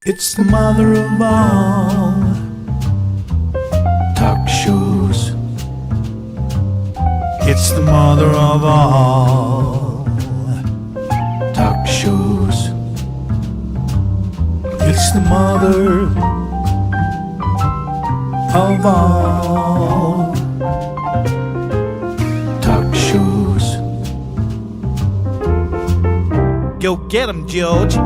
It's the mother of all talk shows. It's the mother of all talk shows. It's the mother of all talk shows. Go get 'em, George.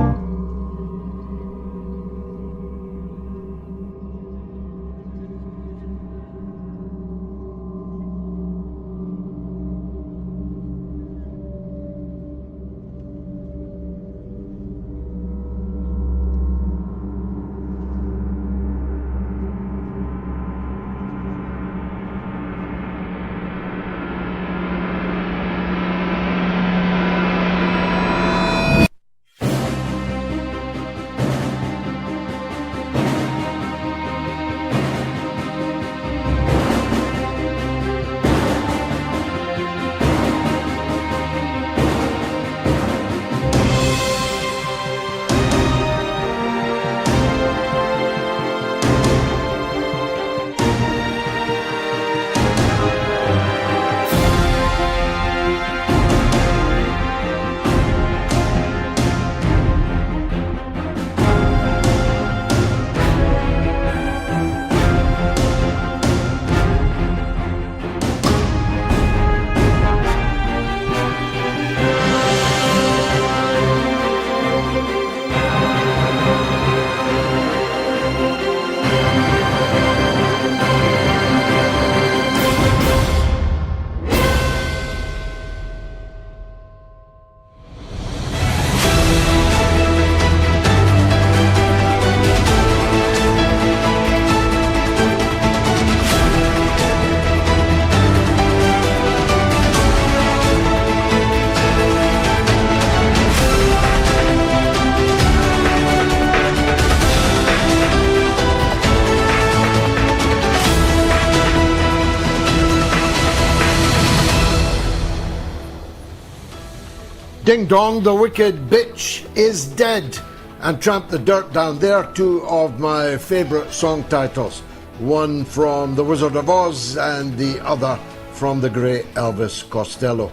Ding Dong, the Wicked Bitch is Dead, and Tramp the Dirt Down. They are two of my favourite song titles. One from The Wizard of Oz and the other from the great Elvis Costello.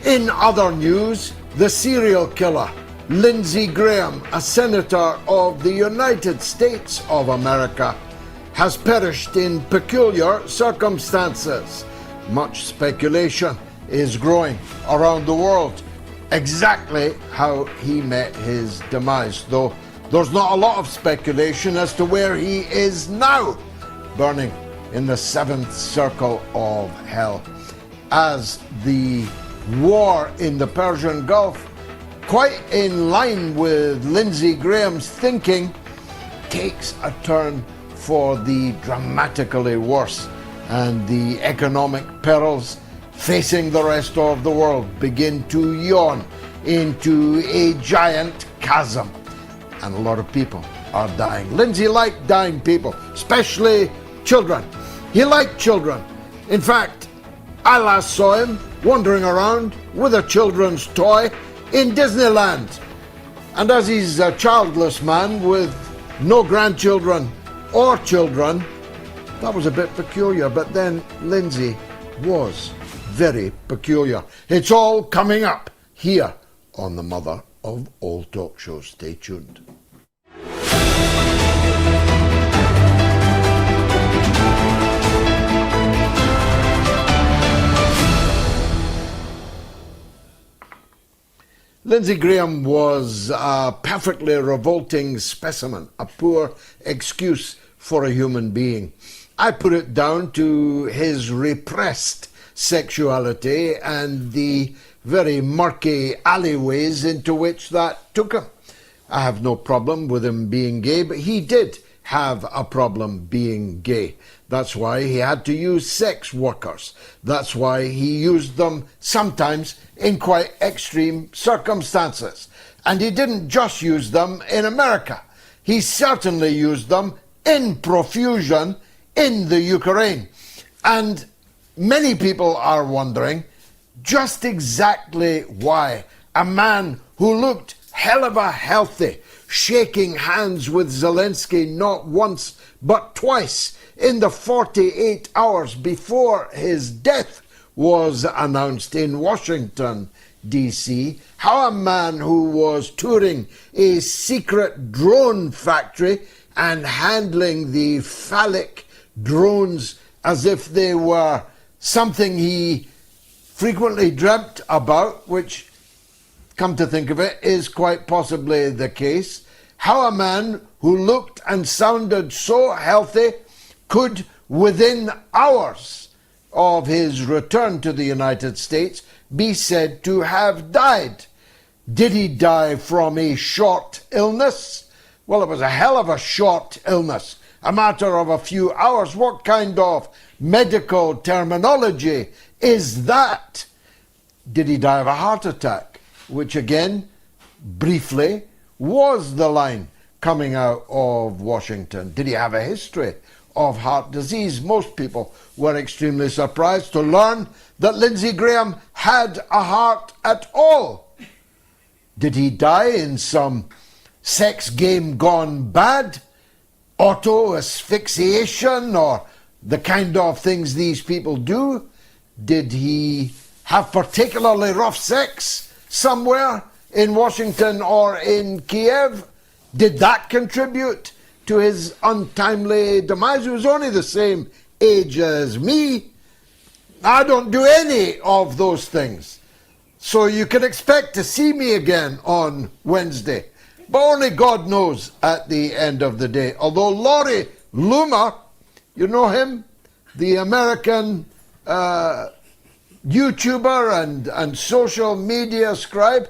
In other news, the serial killer Lindsey Graham, a senator of the United States of America, has perished in peculiar circumstances. Much speculation is growing around the world exactly how he met his demise, though there's not a lot of speculation as to where he is now, burning in the seventh circle of hell, as the war in the Persian Gulf, quite in line with Lindsey Graham's thinking, takes a turn for the dramatically worse, and the economic perils facing the rest of the world begin to yawn into a giant chasm, and a lot of people are dying. Lindsay liked dying people, especially children. He liked children. In fact, I last saw him wandering around with a children's toy in Disneyland. And as he's a childless man with no grandchildren or children, that was a bit peculiar. But then Lindsay was very peculiar. It's all coming up here on the mother of all talk shows. Stay tuned. Lindsey Graham was a perfectly revolting specimen, a poor excuse for a human being. I put it down to his repressed sexuality and the very murky alleyways into which that took him. I have no problem with him being gay, but he did have a problem being gay. That's why he had to use sex workers. That's why he used them sometimes in quite extreme circumstances. And he didn't just use them in America. He certainly used them in profusion in the Ukraine. And many people are wondering just exactly why a man who looked hell of a healthy, shaking hands with Zelensky not once but twice in the 48 hours before his death was announced in Washington, D.C., how a man who was touring a secret drone factory and handling the phallic drones as if they were something he frequently dreamt about, which, come to think of it, is quite possibly the case. How a man who looked and sounded so healthy could, within hours of his return to the United States, be said to have died. Did he die from a short illness? Well, it was a hell of a short illness, a matter of a few hours. What kind of medical terminology is that? Did he die of a heart attack? Which again, briefly, was the line coming out of Washington. Did he have a history of heart disease? Most people were extremely surprised to learn that Lindsey Graham had a heart at all. Did he die in some sex game gone bad? Auto asphyxiation, or the kind of things these people do? Did he have particularly rough sex somewhere in Washington or in Kiev? Did that contribute to his untimely demise? He was only the same age as me. I don't do any of those things. So you can expect to see me again on Wednesday. But only God knows at the end of the day. Although Laurie Loomer, you know him? The American YouTuber and social media scribe,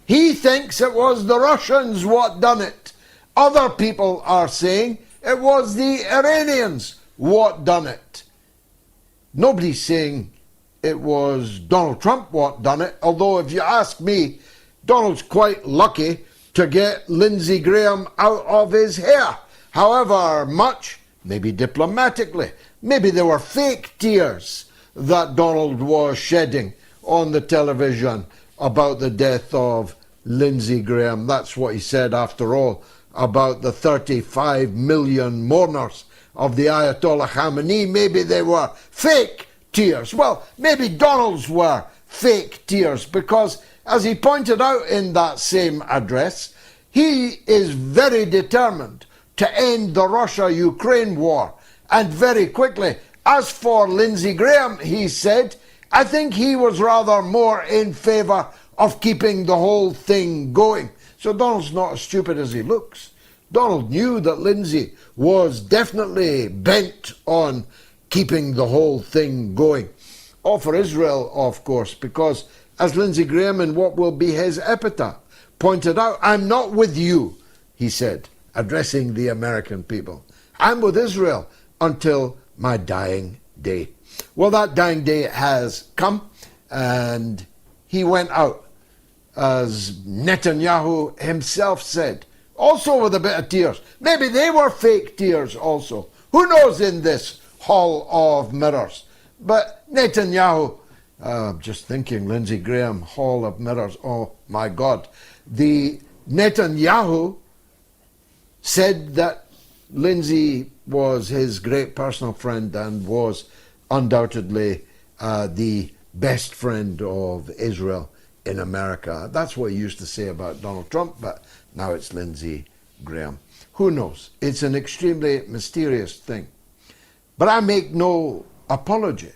he thinks it was the Russians what done it. Other people are saying it was the Iranians what done it. Nobody's saying it was Donald Trump what done it, although if you ask me, Donald's quite lucky to get Lindsey Graham out of his hair. However much, maybe diplomatically, maybe there were fake tears that Donald was shedding on the television about the death of Lindsey Graham. That's what he said, after all, about the 35 million mourners of the Ayatollah Khamenei. Maybe they were fake tears. Well, maybe Donald's were fake tears, because as he pointed out in that same address, he is very determined to end the Russia-Ukraine war, and very quickly. As for Lindsey Graham, he said, I think he was rather more in favour of keeping the whole thing going. So Donald's not as stupid as he looks. Donald knew that Lindsey was definitely bent on keeping the whole thing going. All for Israel, of course, because as Lindsey Graham, in what will be his epitaph, pointed out, I'm not with you, he said, addressing the American people. I'm with Israel until my dying day. Well, that dying day has come, and he went out, as Netanyahu himself said, also with a bit of tears. Maybe they were fake tears also. Who knows in this hall of mirrors? But Netanyahu, just thinking, Lindsey Graham, hall of mirrors, oh my God. The Netanyahu said that Lindsey was his great personal friend and was undoubtedly the best friend of Israel in America. That's what he used to say about Donald Trump, but now it's Lindsey Graham. Who knows? It's an extremely mysterious thing. But I make no apology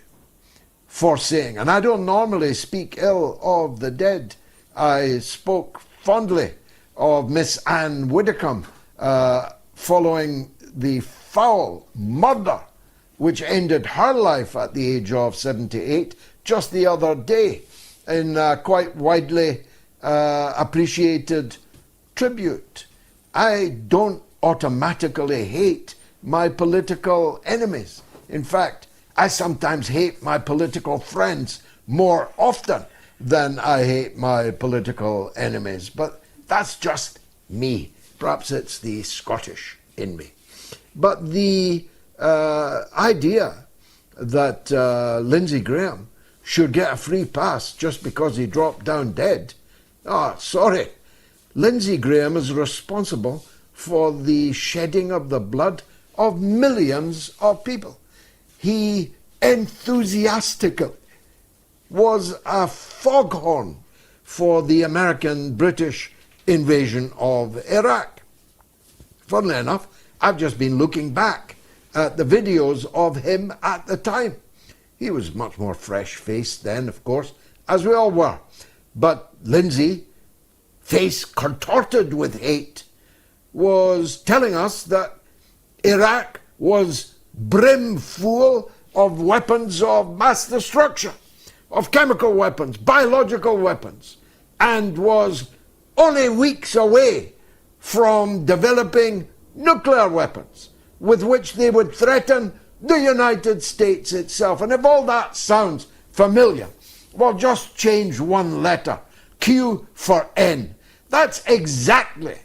for saying, and I don't normally speak ill of the dead. I spoke fondly of Miss Anne Widdecombe following the foul murder which ended her life at the age of 78 just the other day in quite widely appreciated tribute. I don't automatically hate my political enemies. In fact, I sometimes hate my political friends more often than I hate my political enemies. But that's just me. Perhaps it's the Scottish in me. But the idea that Lindsey Graham should get a free pass just because he dropped down dead, sorry. Lindsey Graham is responsible for the shedding of the blood of millions of people. He enthusiastically was a foghorn for the American-British invasion of Iraq. Funnily enough, I've just been looking back at the videos of him at the time. He was much more fresh-faced then, of course, as we all were. But Lindsey, face contorted with hate, was telling us that Iraq was brimful of weapons of mass destruction, of chemical weapons, biological weapons, and was only weeks away from developing nuclear weapons with which they would threaten the United States itself. And if all that sounds familiar, well, just change one letter, Q for N. That's exactly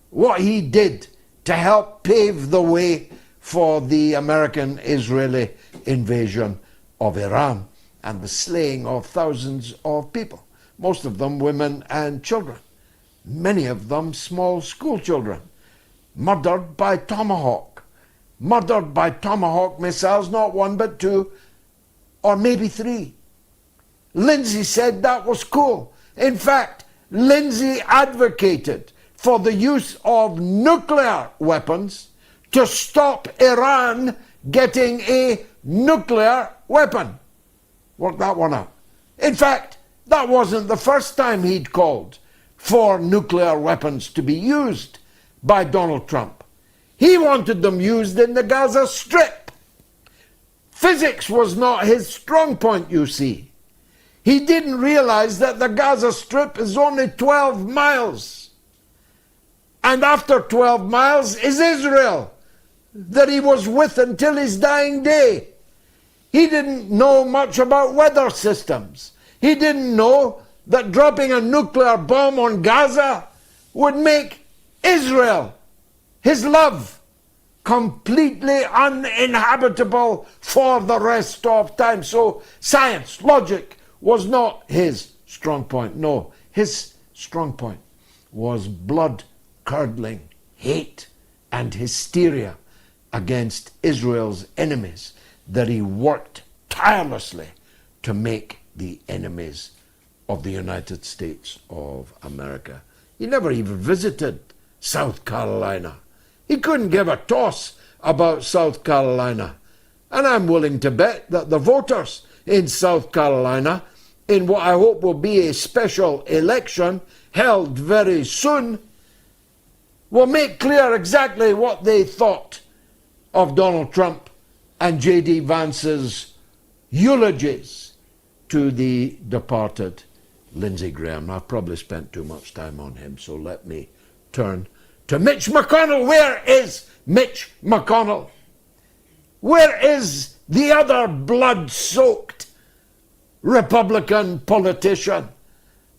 what he did to help pave the way for the American-Israeli invasion of Iran and the slaying of thousands of people, most of them women and children, many of them small school children, murdered by tomahawk missiles, not one but two, or maybe three. Lindsey said that was cool. In fact, Lindsey advocated for the use of nuclear weapons to stop Iran getting a nuclear weapon. Work that one out. In fact, that wasn't the first time he'd called for nuclear weapons to be used by Donald Trump. He wanted them used in the Gaza Strip. Physics was not his strong point, you see. He didn't realize that the Gaza Strip is only 12 miles. And after 12 miles is Israel, that he was with until his dying day. He didn't know much about weather systems. He didn't know that dropping a nuclear bomb on Gaza would make Israel, his love, completely uninhabitable for the rest of time. So science, logic, was not his strong point. No, his strong point was blood-curdling hate and hysteria against Israel's enemies that he worked tirelessly to make the enemies of the United States of America. He never even visited South Carolina. He couldn't give a toss about South Carolina. And I'm willing to bet that the voters in South Carolina, in what I hope will be a special election held very soon, will make clear exactly what they thought of Donald Trump and J.D. Vance's eulogies to the departed Lindsey Graham. I've probably spent too much time on him, so let me turn to Mitch McConnell. Where is Mitch McConnell? Where is the other blood-soaked Republican politician,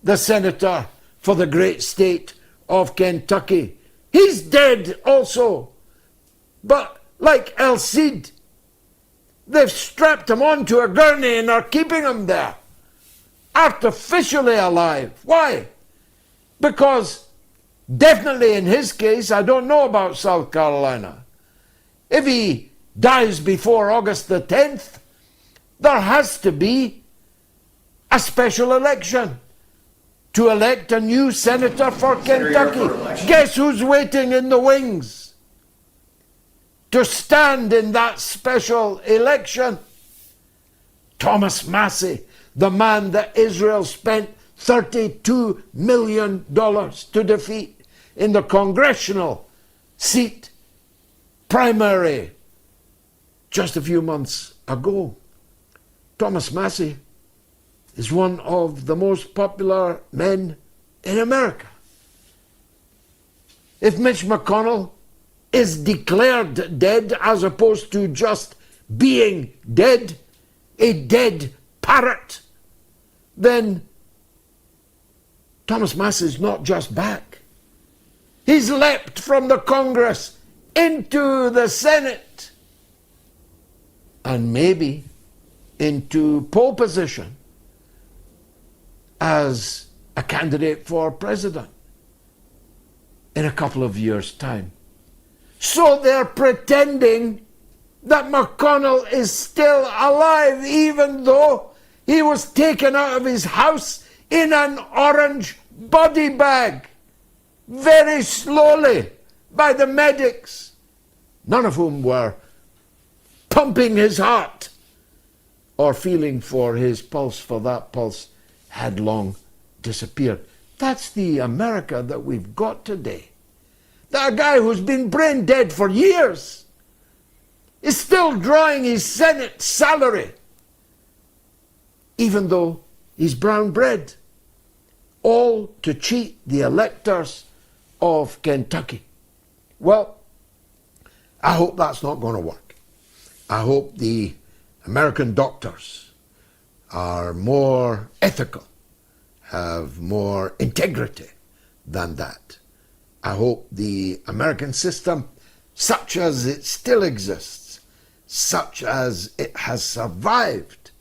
the senator for the great state of Kentucky? He's dead also. But like El Cid, they've strapped him onto a gurney and are keeping him there, artificially alive. Why? Because definitely in his case, I don't know about South Carolina, if he dies before August the 10th, there has to be a special election to elect a new senator for Kentucky. Guess who's waiting in the wings to stand in that special election? Thomas Massie, the man that Israel spent $32 million to defeat in the congressional seat primary just a few months ago. Thomas Massie is one of the most popular men in America. If Mitch McConnell is declared dead as opposed to just being dead, a dead parrot, then Thomas Massie is not just back. He's leapt from the Congress into the Senate and maybe into pole position as a candidate for president. in a couple of years' time. So they're pretending that McConnell is still alive, even though he was taken out of his house in an orange body bag, very slowly, by the medics, none of whom were pumping his heart or feeling for his pulse, for that pulse had long disappeared. That's the America that we've got today. That guy who's been brain dead for years is still drawing his Senate salary, even though he's brown bread, all to cheat the electors of Kentucky. Well, I hope that's not going to work. I hope the American doctors are more ethical, have more integrity than that. I hope the American system, such as it still exists, such as it has survived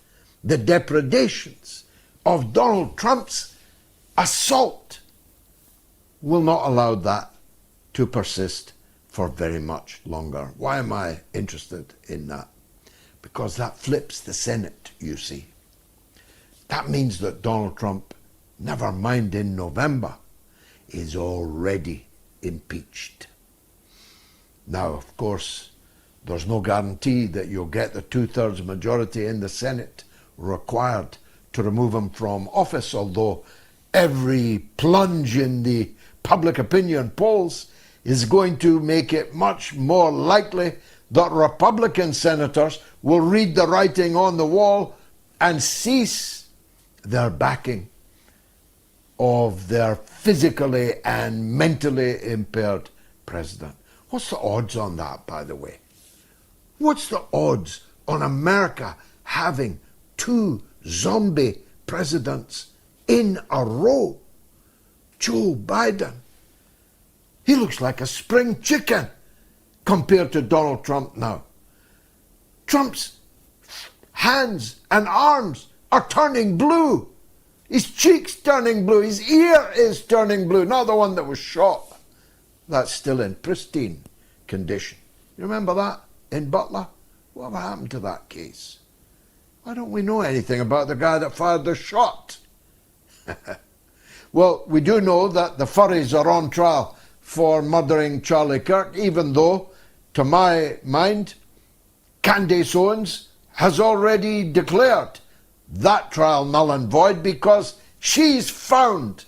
the depredations of Donald Trump's assault, will not allow that to persist for very much longer. Why am I interested in that? Because that flips the Senate, you see. That means that Donald Trump, never mind in November, is already impeached. Now, of course, there's no guarantee that you'll get the 2/3 majority in the Senate required to remove him from office, although every plunge in the public opinion polls is going to make it much more likely that Republican senators will read the writing on the wall and cease their backing of their physically and mentally impaired president. What's the odds on that, by the way? What's the odds on America having two zombie presidents in a row? Joe Biden, he looks like a spring chicken compared to Donald Trump now. Trump's hands and arms are turning blue. His cheek's turning blue. His ear is turning blue. Not the one that was shot. That's still in pristine condition. You remember that in Butler? Whatever happened to that case? Why don't we know anything about the guy that fired the shot? Well, we do know that the furries are on trial for murdering Charlie Kirk, even though, to my mind, Candace Owens has already declared that trial null and void because she's found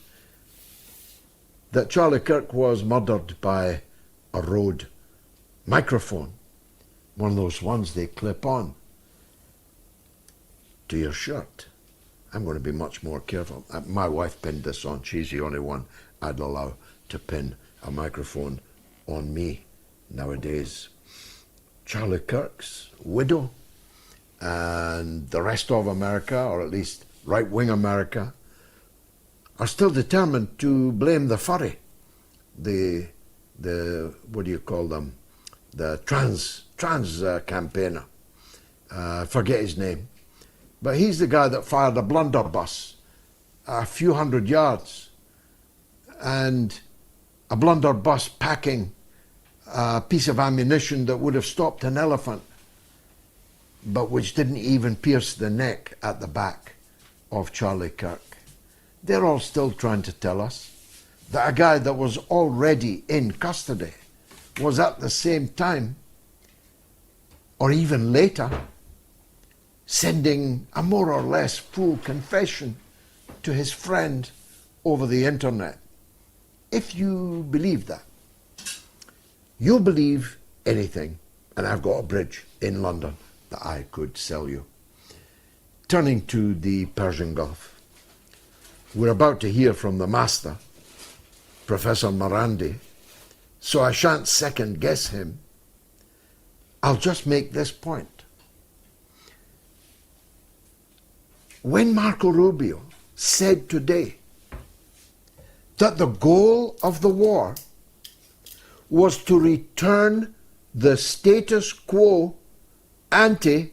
that Charlie Kirk was murdered by a Rode microphone, one of those ones they clip on to your shirt. I'm going to be much more careful. My wife pinned this on. She's the only one I'd allow to pin a microphone on me nowadays. Charlie Kirk's widow and the rest of America, or at least right-wing America, are still determined to blame the furry, the what do you call them, the trans campaigner. I forget his name, but he's the guy that fired a blunderbuss a few hundred yards, and a blunderbuss packing a piece of ammunition that would have stopped an elephant, but which didn't even pierce the neck at the back of Charlie Kirk. They're all still trying to tell us that a guy that was already in custody was at the same time, or even later, sending a more or less full confession to his friend over the internet. If you believe that, you'll believe anything, and I've got a bridge in London that I could sell you. Turning to the Persian Gulf, we're about to hear from the master, Professor Marandi, so I shan't second guess him. I'll just make this point. When Marco Rubio said today that the goal of the war was to return the status quo ante,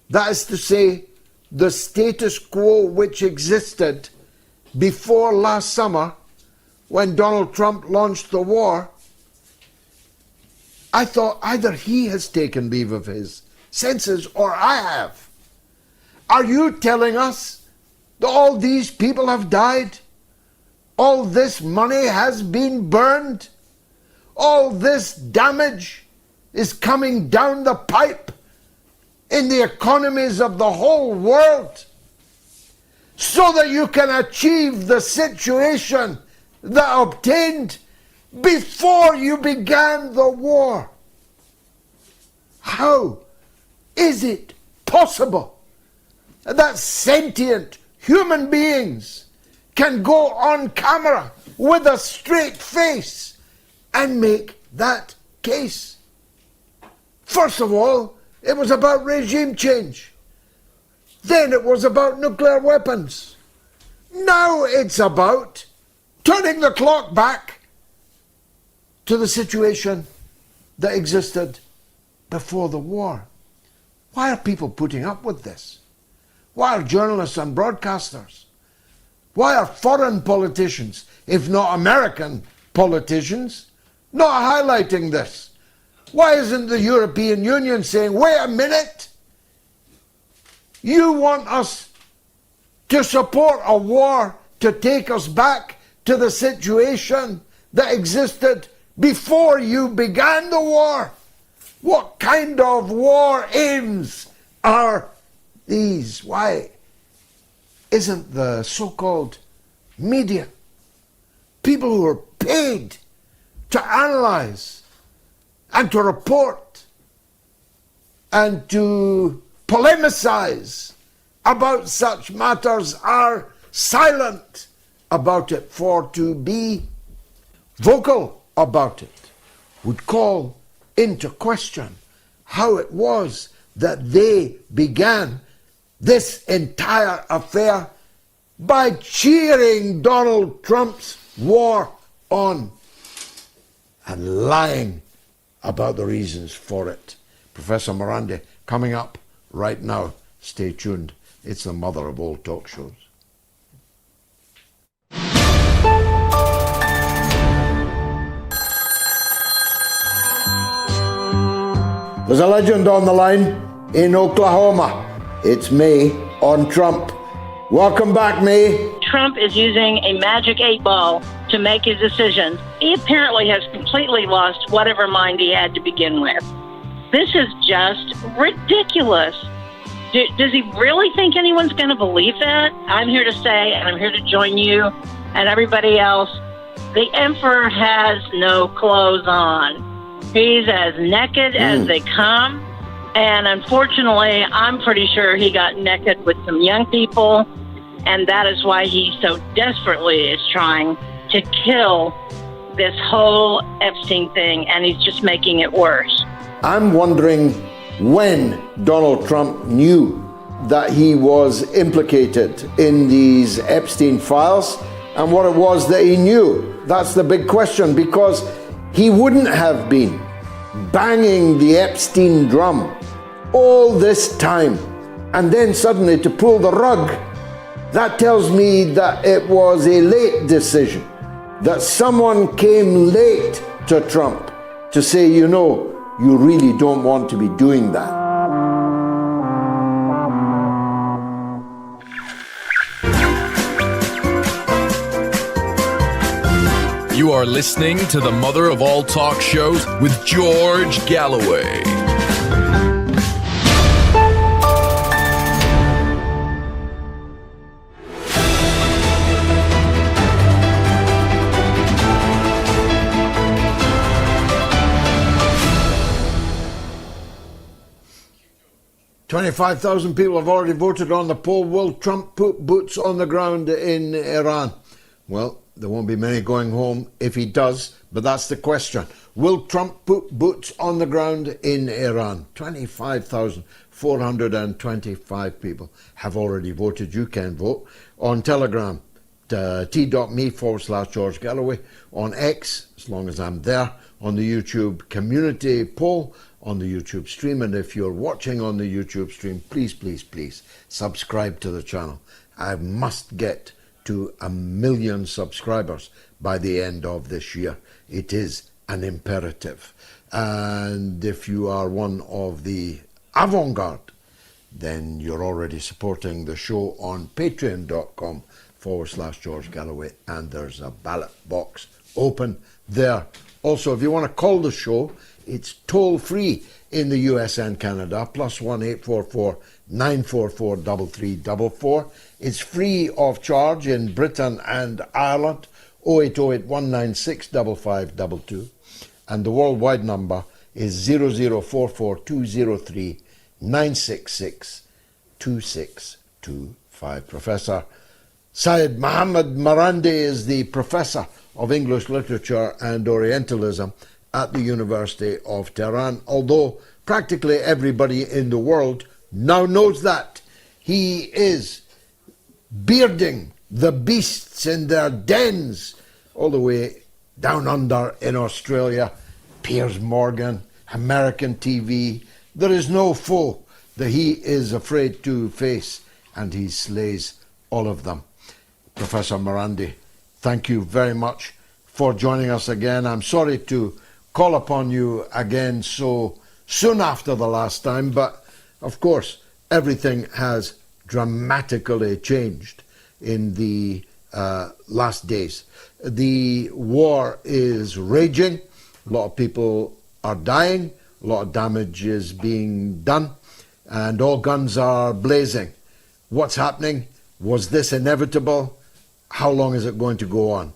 that is to say, the status quo which existed before last summer, when Donald Trump launched the war, I thought either he has taken leave of his senses or I have. Are you telling us that all these people have died? All this money has been burned? All this damage is coming down the pipe in the economies of the whole world so that you can achieve the situation that obtained before you began the war? How is it possible that sentient human beings can go on camera with a straight face and make that case? First of all, it was about regime change. Then it was about nuclear weapons. Now it's about turning the clock back to the situation that existed before the war. Why are people putting up with this? Why are journalists and broadcasters? Why are foreign politicians, if not American politicians, not highlighting this? Why isn't the European Union saying, wait a minute, you want us to support a war to take us back to the situation that existed before you began the war? What kind of war aims are these? Why isn't the so-called media, people who are paid to analyze and to report and to polemicize about such matters, are silent about it? For to be vocal about it would call into question how it was that they began this entire affair by cheering Donald Trump's war on and lying about the reasons for it. Professor Marandi coming up right now. Stay tuned. It's the mother of all talk shows. There's a legend on the line in Oklahoma. It's May on Trump. Welcome back, May. Trump is using a magic 8-ball to make his decisions. He apparently has completely lost whatever mind he had to begin with. This is just ridiculous. Does he really think anyone's going to believe that? I'm here to say, and I'm here to join you and everybody else, the emperor has no clothes on. He's as naked as they come. And unfortunately, I'm pretty sure he got naked with some young people. And that is why he so desperately is trying to kill this whole Epstein thing. And he's just making it worse. I'm wondering when Donald Trump knew that he was implicated in these Epstein files and what it was that he knew. That's the big question, because he wouldn't have been banging the Epstein drum all this time and then suddenly to pull the rug. That tells me that it was a late decision, that someone came late to Trump to say, you know, you really don't want to be doing that. You are listening to the mother of all talk shows with George Galloway. $25,000 people have already voted on the poll. Will Trump put boots on the ground in Iran? Well, there won't be many going home if he does, but that's the question. Will Trump put boots on the ground in Iran? 25,425 people have already voted. You can vote on Telegram, t.me/George Galloway, on X, as long as I'm there, on the YouTube community poll, on the YouTube stream. And if you're watching on the YouTube stream, please, please, please subscribe to the channel. I must get to 1 million subscribers by the end of this year. It is an imperative. And if you are one of the avant-garde, then you're already supporting the show on patreon.com/George Galloway, and there's a ballot box open there. Also, if you want to call the show, it's toll-free in the US and Canada, +1 844 944 3344. It's free of charge in Britain and Ireland, 0808 196 5522. And the worldwide number is 0044 203 966 2625. Professor Seyed Mohammad Marandi is the Professor of English Literature and Orientalism at the University of Tehran, although practically everybody in the world now knows that. He is bearding the beasts in their dens all the way down under in Australia. Piers Morgan, American TV. There is no foe that he is afraid to face, and he slays all of them. Professor Marandi, thank you very much for joining us again. I'm sorry to call upon you again so soon after the last time, but of course everything has dramatically changed in the last days. The war is raging, a lot of people are dying, a lot of damage is being done, and all guns are blazing. What's happening? Was this inevitable? How long is it going to go on?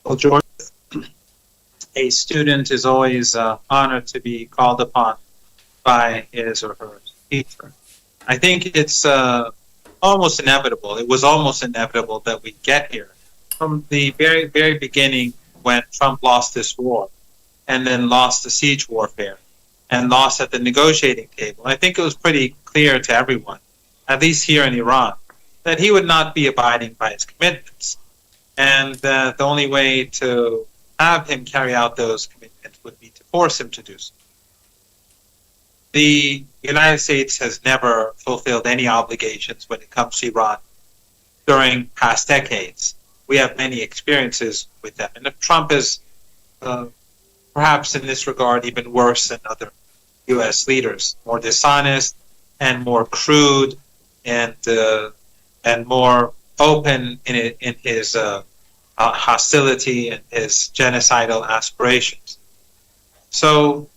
Well, George, a student is always honored to be called upon by his or her teacher. I think it's almost inevitable. It was almost inevitable that we get here. From the very, very beginning, when Trump lost this war and then lost the siege warfare and lost at the negotiating table, I think it was pretty clear to everyone, at least here in Iran, that he would not be abiding by his commitments. And the only way to have him carry out those commitments would be to force him to do so. The United States has never fulfilled any obligations when it comes to Iran during past decades. We have many experiences with them. And if Trump is perhaps in this regard even worse than other U.S. leaders, more dishonest and more crude and more open in his hostility and his genocidal aspirations. So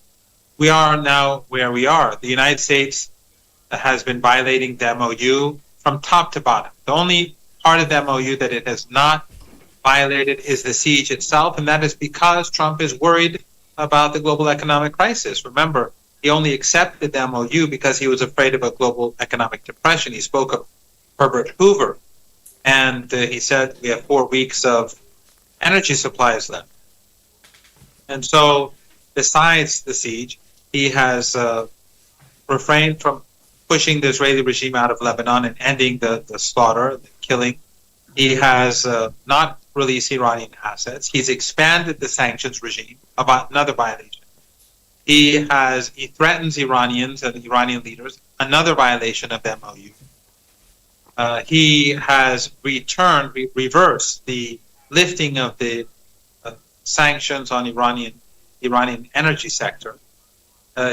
we are now where we are. The United States has been violating the MOU from top to bottom. The only part of the MOU that it has not violated is the siege itself, and that is because Trump is worried about the global economic crisis. Remember, he only accepted the MOU because he was afraid of a global economic depression. He spoke of Herbert Hoover, and he said we have 4 weeks of energy supplies left. And so, besides the siege, he has refrained from pushing the Israeli regime out of Lebanon and ending the slaughter, the killing. He has not released Iranian assets. He's expanded the sanctions regime, about another violation. He threatens Iranians and Iranian leaders, another violation of the MOU. He has reversed the lifting of the sanctions on Iranian energy sector.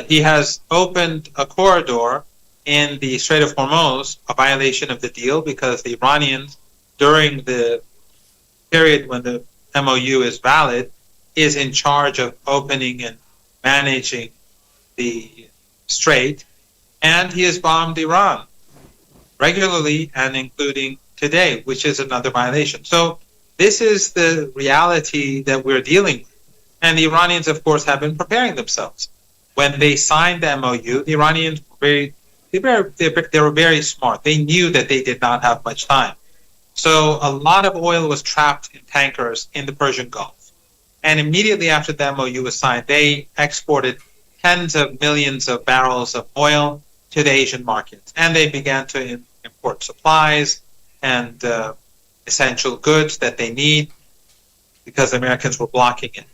He has opened a corridor in the Strait of Hormuz, a violation of the deal, because the Iranians, during the period when the MOU is valid, is in charge of opening and managing the strait, and he has bombed Iran regularly and including today, which is another violation. So this is the reality that we're dealing with. And the Iranians, of course, have been preparing themselves. When they signed the MOU, the Iranians they were very smart. They knew that they did not have much time. So a lot of oil was trapped in tankers in the Persian Gulf. And immediately after the MOU was signed, they exported tens of millions of barrels of oil to the Asian markets. And they began to import supplies and essential goods that they need because the Americans were blocking it.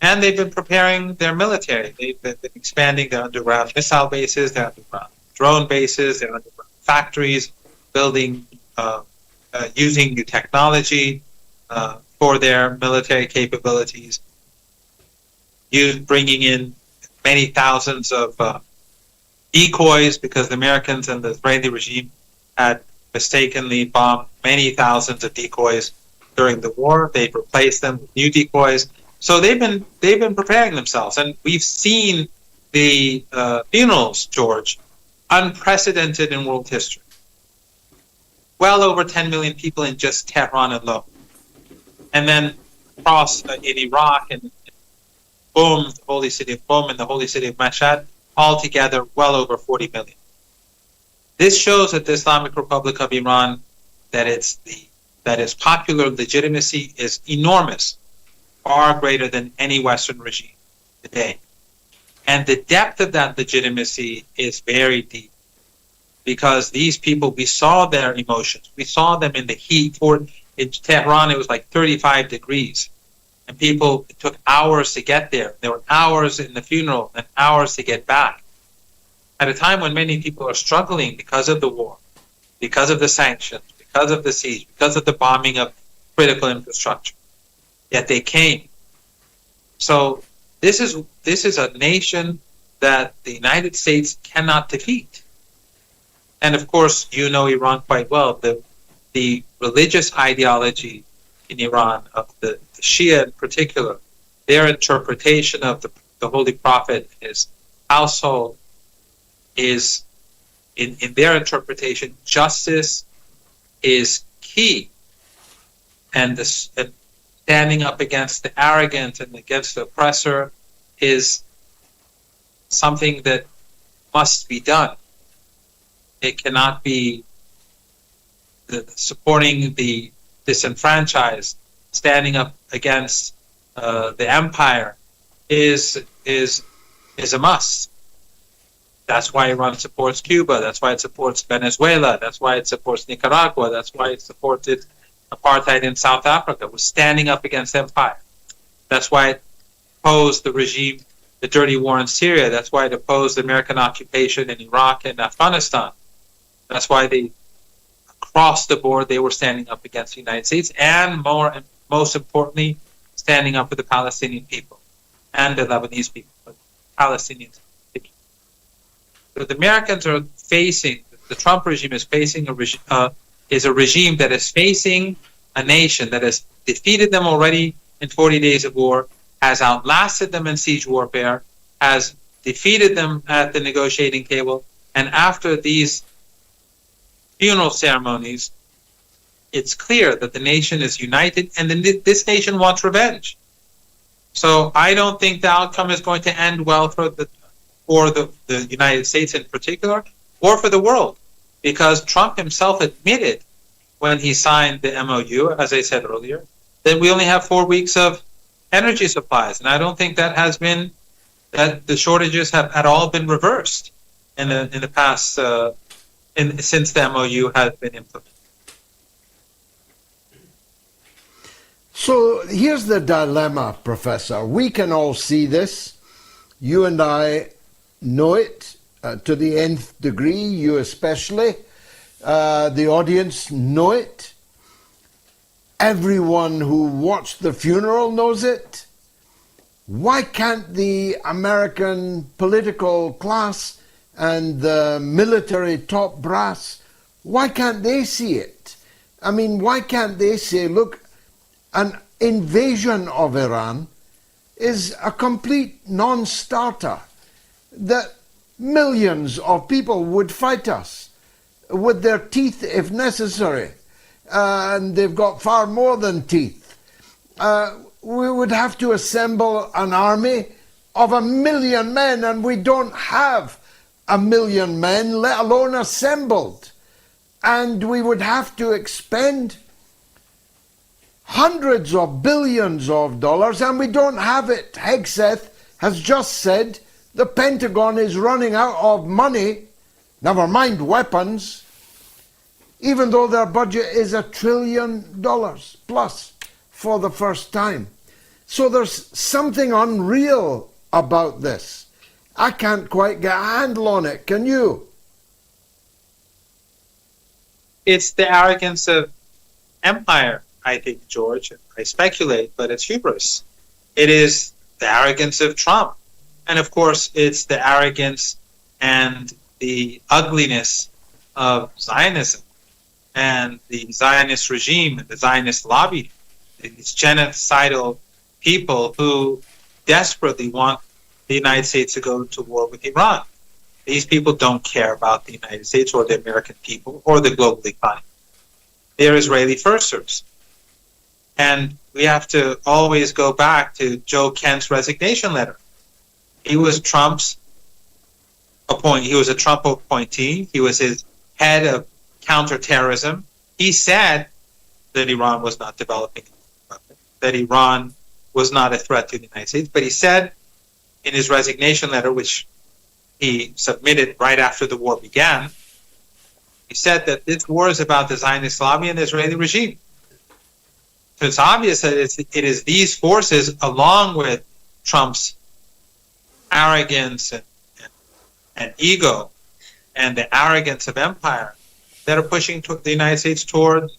And they've been preparing their military. They've been expanding their underground missile bases, their underground drone bases, their underground factories, building using new technology for their military capabilities, bringing in many thousands of decoys, because the Americans and the Israeli regime had mistakenly bombed many thousands of decoys during the war. They've replaced them with new decoys. So they've been preparing themselves, and we've seen the funerals, George, unprecedented in world history. Well over 10 million people in just Tehran alone, and then across in Iraq and Qom, the holy city of Qom, and the holy city of Mashhad, altogether well over 40 million. This shows that the Islamic Republic of Iran, that its popular legitimacy is enormous, far greater than any Western regime today. And the depth of that legitimacy is very deep, because these people, we saw their emotions. We saw them in the heat. In Tehran, it was like 35 degrees. And people, it took hours to get there. There were hours in the funeral and hours to get back. At a time when many people are struggling because of the war, because of the sanctions, because of the siege, because of the bombing of critical infrastructure. Yet they came. So this is a nation that the United States cannot defeat. And of course, you know Iran quite well. The religious ideology in Iran, of the Shia in particular, their interpretation of the Holy Prophet, his household, is, in their interpretation, justice is key. And standing up against the arrogant and against the oppressor is something that must be done. It cannot be supporting the disenfranchised, standing up against the empire is a must. That's why Iran supports Cuba. That's why it supports Venezuela. That's why it supports Nicaragua. That's why it supported apartheid in South Africa. Was standing up against empire. That's why it opposed the regime, the dirty war in Syria. That's why it opposed the American occupation in Iraq and Afghanistan. That's why across the board, they were standing up against the United States, and most importantly, standing up for the Palestinian people and the Lebanese people, but Palestinians. So the Americans are facing, the Trump regime is facing a regime that is facing a nation that has defeated them already in 40 days of war, has outlasted them in siege warfare, has defeated them at the negotiating table, and after these funeral ceremonies, it's clear that the nation is united, and this nation wants revenge. So I don't think the outcome is going to end well for the United States in particular, or for the world, because Trump himself admitted when he signed the MOU, as I said earlier, that we only have 4 weeks of energy supplies, and I don't think that the shortages have at all been reversed in the past since the MOU has been implemented. So here's the dilemma, Professor. We can all see this. You and I know it to the nth degree, you especially. The audience know it. Everyone who watched the funeral knows it. Why can't the American political class and the military top brass, why can't they see it? I mean, why can't they say, look, an invasion of Iran is a complete non-starter, that millions of people would fight us with their teeth if necessary, and they've got far more than teeth. We would have to assemble an army of 1 million men, and we don't have 1 million men, let alone assembled. And we would have to expend hundreds of billions of dollars, and we don't have it. Hegseth has just said the Pentagon is running out of money, never mind weapons, even though their budget is $1 trillion plus for the first time. So there's something unreal about this. I can't quite get a handle on it. Can you? It's the arrogance of empire, I think, George. I speculate, but it's hubris. It is the arrogance of Trump. And of course, it's the arrogance and the ugliness of Zionism and the Zionist regime and the Zionist lobby, these genocidal people who desperately want the United States to go to war with Iran. These people don't care about the United States or the American people or the global economy. They're Israeli firsters. And we have to always go back to Joe Kent's resignation letter. He was Trump's appointee. He was a Trump appointee. He was his head of counterterrorism. He said that Iran was not developing, that Iran was not a threat to the United States. But he said in his resignation letter, which he submitted right after the war began, he said that this war is about the Zionist lobby and the Israeli regime. So it's obvious that it is these forces, along with Trump's arrogance and ego and the arrogance of empire, that are pushing the United States toward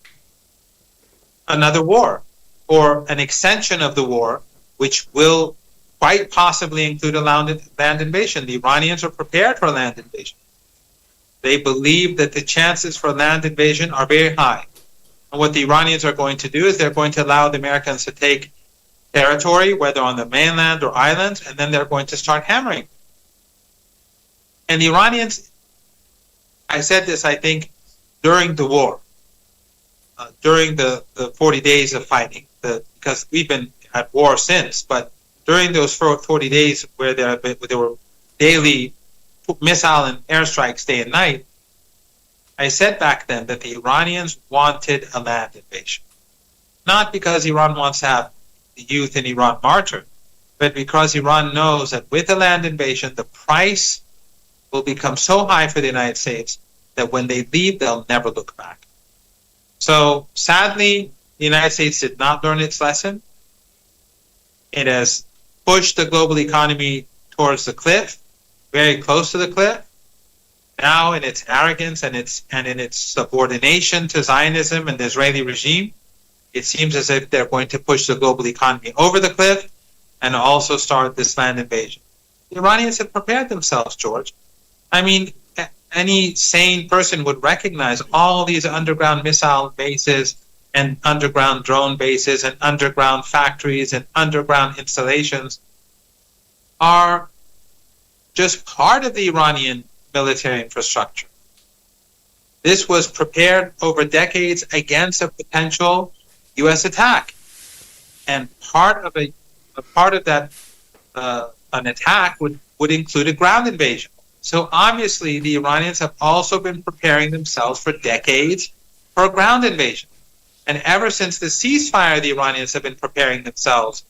another war or an extension of the war, which will quite possibly include a land invasion. The Iranians are prepared for a land invasion. They believe that the chances for land invasion are very high. And what the Iranians are going to do is they're going to allow the Americans to take territory, whether on the mainland or islands, and then they're going to start hammering. And the Iranians, I said this, I think, during the war, during the 40 days of fighting, because we've been at war since, but during those 40 days where there were daily missile and airstrikes day and night, I said back then that the Iranians wanted a land invasion. Not because Iran wants to have the youth in Iran martyred, but because Iran knows that with a land invasion, the price will become so high for the United States that when they leave, they'll never look back. So sadly, the United States did not learn its lesson. It has pushed the global economy towards the cliff, very close to the cliff. Now, in its arrogance and in its subordination to Zionism and the Israeli regime, it seems as if they're going to push the global economy over the cliff and also start this land invasion. The Iranians have prepared themselves, George. I mean, any sane person would recognize all these underground missile bases and underground drone bases and underground factories and underground installations are just part of the Iranian military infrastructure. This was prepared over decades against a potential U.S. attack, and part of that an attack would include a ground invasion. So obviously, the Iranians have also been preparing themselves for decades for a ground invasion, and ever since the ceasefire, the Iranians have been preparing themselves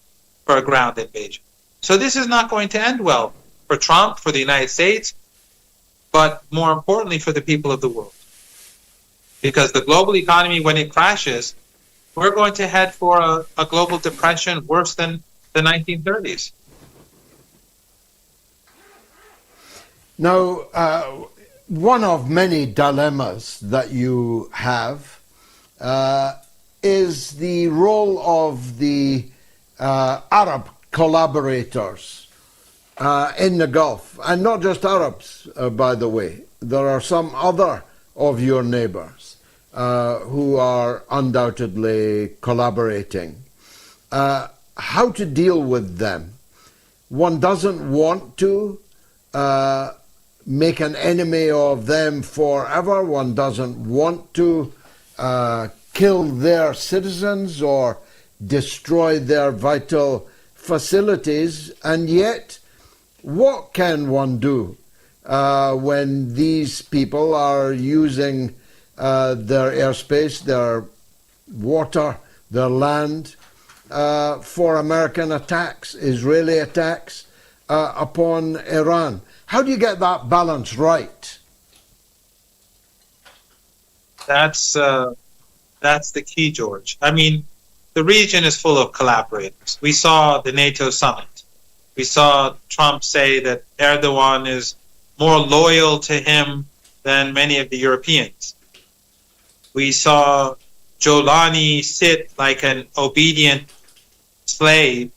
for a ground invasion. So this is not going to end well for Trump, for the United States, but more importantly for the people of the world. Because the global economy, when it crashes, we're going to head for a global depression worse than the 1930s. Now, one of many dilemmas that you have is the role of the Arab collaborators in the Gulf, and not just Arabs, by the way. There are some other of your neighbors who are undoubtedly collaborating. How to deal with them? One doesn't want to make an enemy of them forever. One doesn't want to kill their citizens or destroy their vital facilities, and yet what can one do when these people are using their airspace, their water, their land for American attacks, Israeli attacks upon Iran? How do you get that balance right? That's the key, George. I mean, the region is full of collaborators. We saw the NATO summit. We saw Trump say that Erdogan is more loyal to him than many of the Europeans. We saw Jolani sit like an obedient slave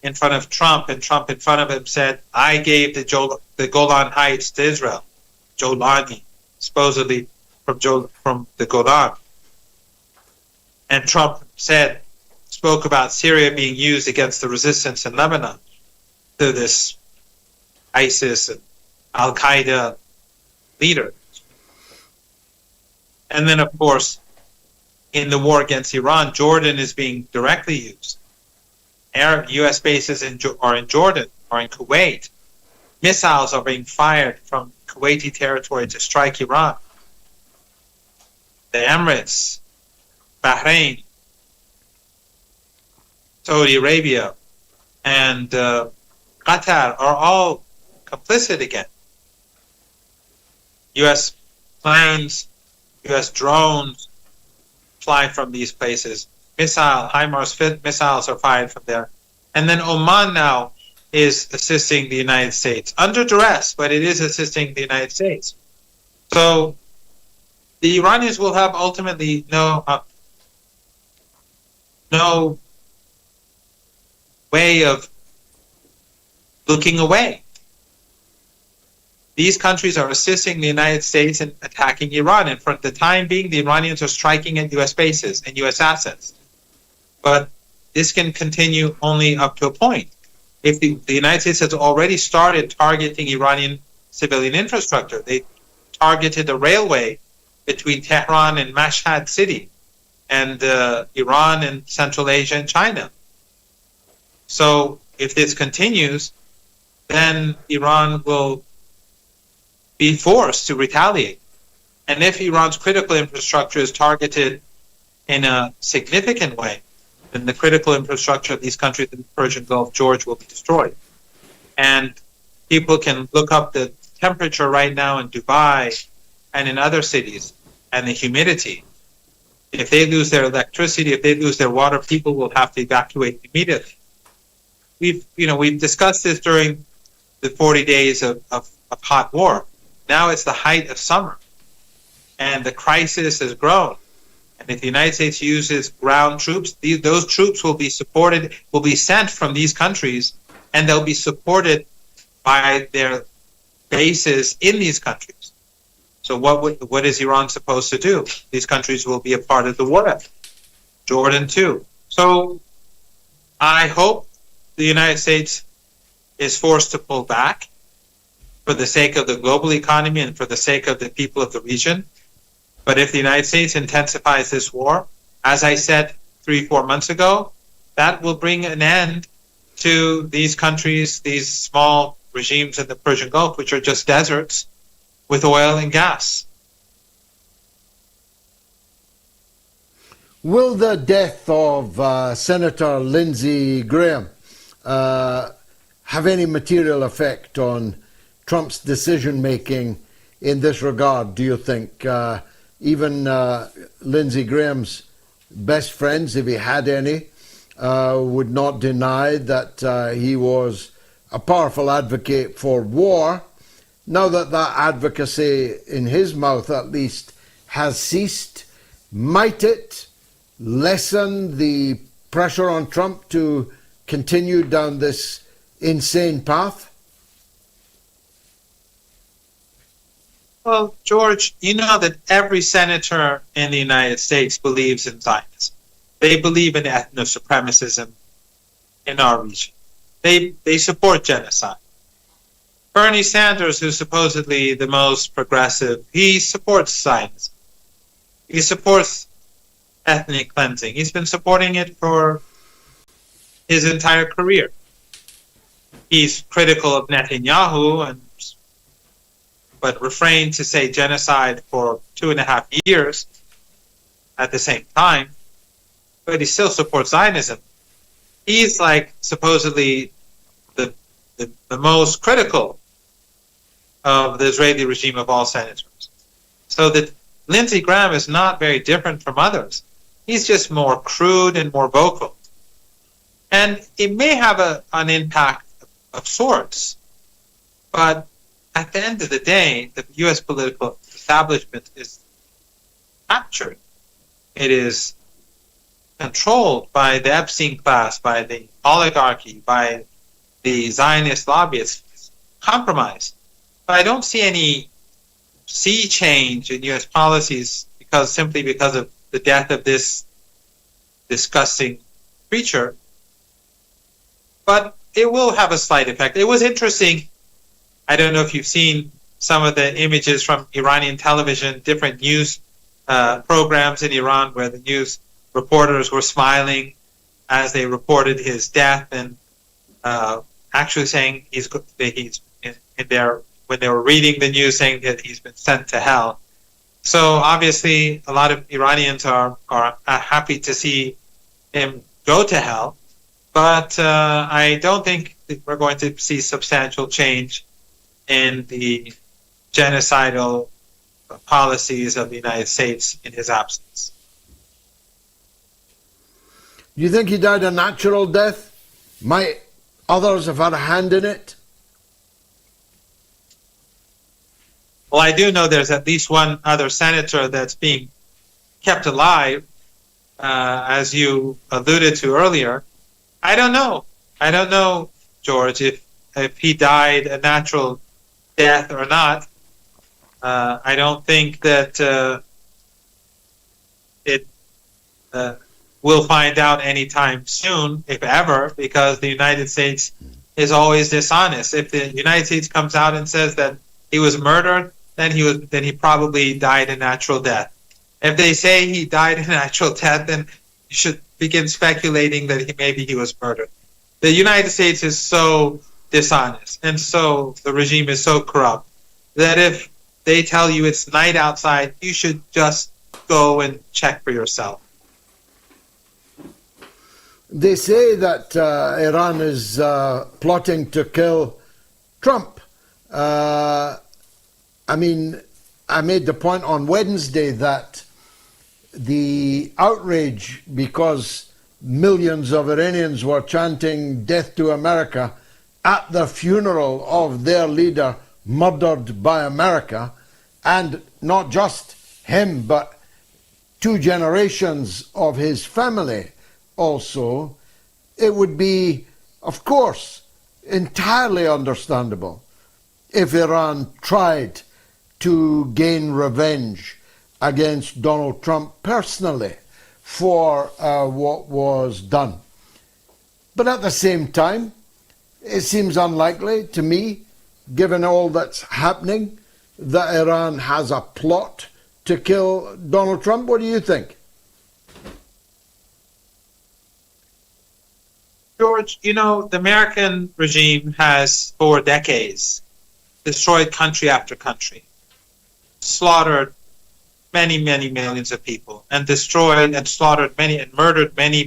in front of Trump, and Trump in front of him said, I gave the Golan Heights to Israel. Jolani, supposedly from the Golan. And Trump spoke about Syria being used against the resistance in Lebanon to this ISIS and Al-Qaeda leader. And then, of course, in the war against Iran, Jordan is being directly used. U.S. bases are in Jordan or in Kuwait. Missiles are being fired from Kuwaiti territory to strike Iran. The Emirates, Bahrain, Saudi Arabia, and Qatar are all complicit again. U.S. planes, U.S. drones fly from these places. HIMARS missiles are fired from there. And then Oman now is assisting the United States. Under duress, but it is assisting the United States. So the Iranians will have ultimately no way of looking away. These countries are assisting the United States in attacking Iran, and for the time being, the Iranians are striking at U.S. bases and U.S. assets. But this can continue only up to a point. If the United States has already started targeting Iranian civilian infrastructure, they targeted a railway between Tehran and Mashhad city, and Iran and Central Asia and China. So if this continues, then Iran will be forced to retaliate. And if Iran's critical infrastructure is targeted in a significant way, then the critical infrastructure of these countries in the Persian Gulf, George, will be destroyed. And people can look up the temperature right now in Dubai and in other cities, and the humidity. If they lose their electricity, if they lose their water, people will have to evacuate immediately. We've discussed this during the 40 days of hot war. Now it's the height of summer, and the crisis has grown. And if the United States uses ground troops, those troops will be sent from these countries, and they'll be supported by their bases in these countries. So what is Iran supposed to do? These countries will be a part of the war effort. Jordan too. So I hope the United States is forced to pull back for the sake of the global economy and for the sake of the people of the region. But if the United States intensifies this war, as I said 3-4 months ago, that will bring an end to these countries, these small regimes in the Persian Gulf, which are just deserts with oil and gas. Will the death of Senator Lindsey Graham have any material effect on Trump's decision-making in this regard, do you think? Even Lindsey Graham's best friends, if he had any, would not deny that he was a powerful advocate for war. Now that that advocacy, in his mouth at least, has ceased, might it lessen the pressure on Trump to continue down this insane path? Well, George, you know that every senator in the United States believes in Zionism. They believe in ethno-supremacism in our region. They support genocide. Bernie Sanders, who's supposedly the most progressive, he supports Zionism. He supports ethnic cleansing. He's been supporting it for his entire career. He's critical of Netanyahu, but refrained to say genocide for 2.5 years at the same time. But he still supports Zionism. He's like supposedly the most critical of the Israeli regime of all senators. So that Lindsey Graham is not very different from others. He's just more crude and more vocal. And it may have an impact of sorts, but at the end of the day, the U.S. political establishment is captured. It is controlled by the Epstein class, by the oligarchy, by the Zionist lobbyists, is compromised. But I don't see any sea change in U.S. policies simply because of the death of this disgusting creature. But it will have a slight effect. It was interesting. I don't know if you've seen some of the images from Iranian television, different news programs in Iran where the news reporters were smiling as they reported his death and actually saying when they were reading the news saying that he's been sent to hell. So obviously a lot of Iranians are happy to see him go to hell, but I don't think that we're going to see substantial change in the genocidal policies of the United States in his absence. Do you think he died a natural death? Might others have had a hand in it? Well, I do know there's at least one other senator that's being kept alive, as you alluded to earlier. I don't know, George, if he died a natural death or not. I don't think that we'll find out anytime soon, if ever, because the United States is always dishonest. If the United States comes out and says that he was murdered, then he probably died a natural death. If they say he died a natural death, then you should begin speculating that maybe he was murdered. The United States is so dishonest, and so the regime is so corrupt, that if they tell you it's night outside, you should just go and check for yourself. They say that Iran is plotting to kill Trump. I mean, I made the point on Wednesday that the outrage because millions of Iranians were chanting "Death to America" at the funeral of their leader murdered by America, and not just him, but 2 generations of his family also, it would be, of course, entirely understandable if Iran tried to gain revenge against Donald Trump personally for what was done. But at the same time, it seems unlikely to me, given all that's happening, that Iran has a plot to kill Donald Trump. What do you think? George, the American regime has, for decades, destroyed country after country, slaughtered many, many millions of people, and destroyed and slaughtered many and murdered many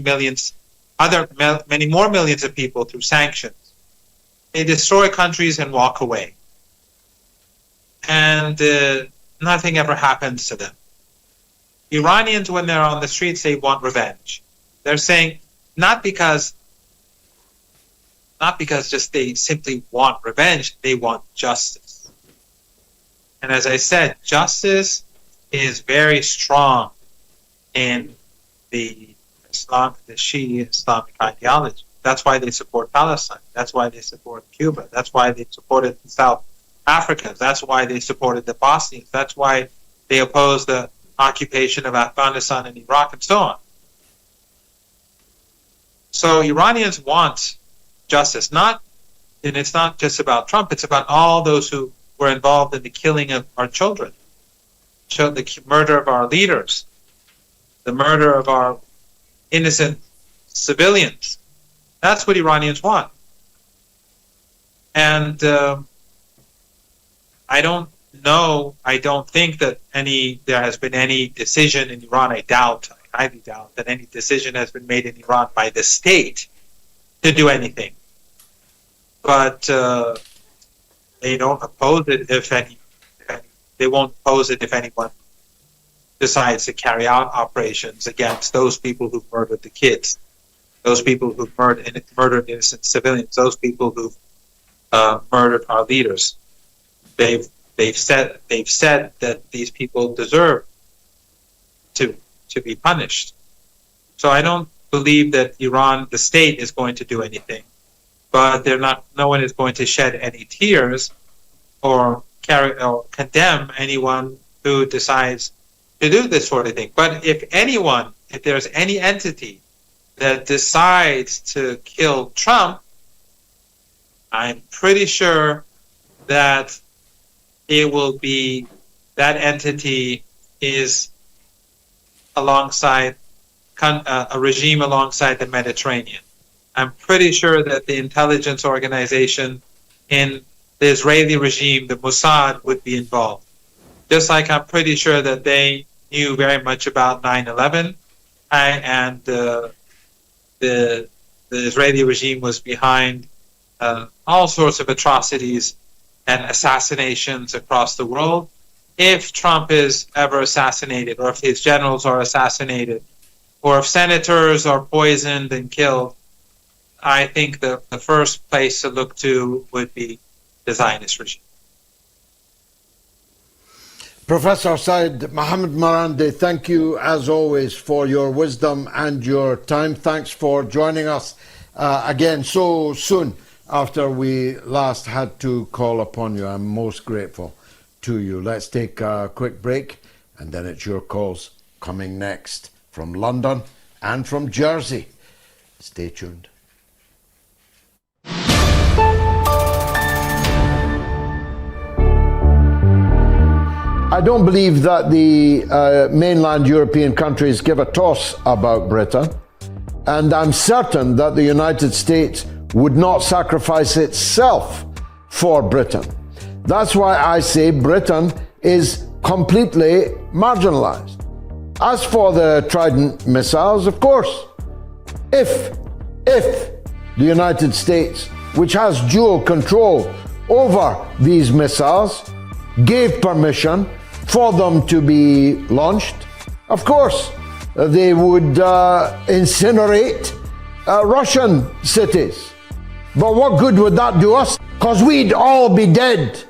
more millions of people through sanctions. They destroy countries and walk away. And nothing ever happens to them. Iranians, when they're on the streets, they want revenge. They're saying, not because just they simply want revenge, they want justice. And as I said, justice is very strong in the Shia Islamic ideology. That's why they support Palestine. That's why they support Cuba. That's why they supported South Africa. That's why they supported the Bosnians. That's why they opposed the occupation of Afghanistan and Iraq and so on. So Iranians want justice, and it's not just about Trump, it's about all those who were involved in the killing of our children, the murder of our leaders, the murder of our innocent civilians. That's what Iranians want. And I don't think that there has been any decision in Iran. I highly doubt that any decision has been made in Iran by the state to do anything. But they don't oppose it they won't oppose it if anyone decides to carry out operations against those people who've murdered the kids, those people who've murdered innocent civilians, those people who've murdered our leaders. They've said that these people deserve to be punished. So I don't believe that Iran, the state, is going to do anything. But no one is going to shed any tears or condemn anyone who decides to do this sort of thing. But if there's any entity that decides to kill Trump, I'm pretty sure that that entity is alongside a regime alongside the Mediterranean. I'm pretty sure that the intelligence organization in the Israeli regime, the Mossad, would be involved. Just like I'm pretty sure that they knew very much about 9/11, and the Israeli regime was behind all sorts of atrocities and assassinations across the world. If Trump is ever assassinated, or if his generals are assassinated, or if senators are poisoned and killed, I think the first place to look to would be the Zionist regime. Professor Seyed Mohammad Marandi, thank you as always for your wisdom and your time. Thanks for joining us again so soon after we last had to call upon you. I'm most grateful to you. Let's take a quick break, and then it's your calls coming next from London and from Jersey. Stay tuned. I don't believe that the mainland European countries give a toss about Britain, and I'm certain that the United States would not sacrifice itself for Britain. That's why I say Britain is completely marginalized. As for the Trident missiles, of course, if the United States, which has dual control over these missiles, gave permission for them to be launched, of course, they would incinerate Russian cities. But what good would that do us? Because we'd all be dead,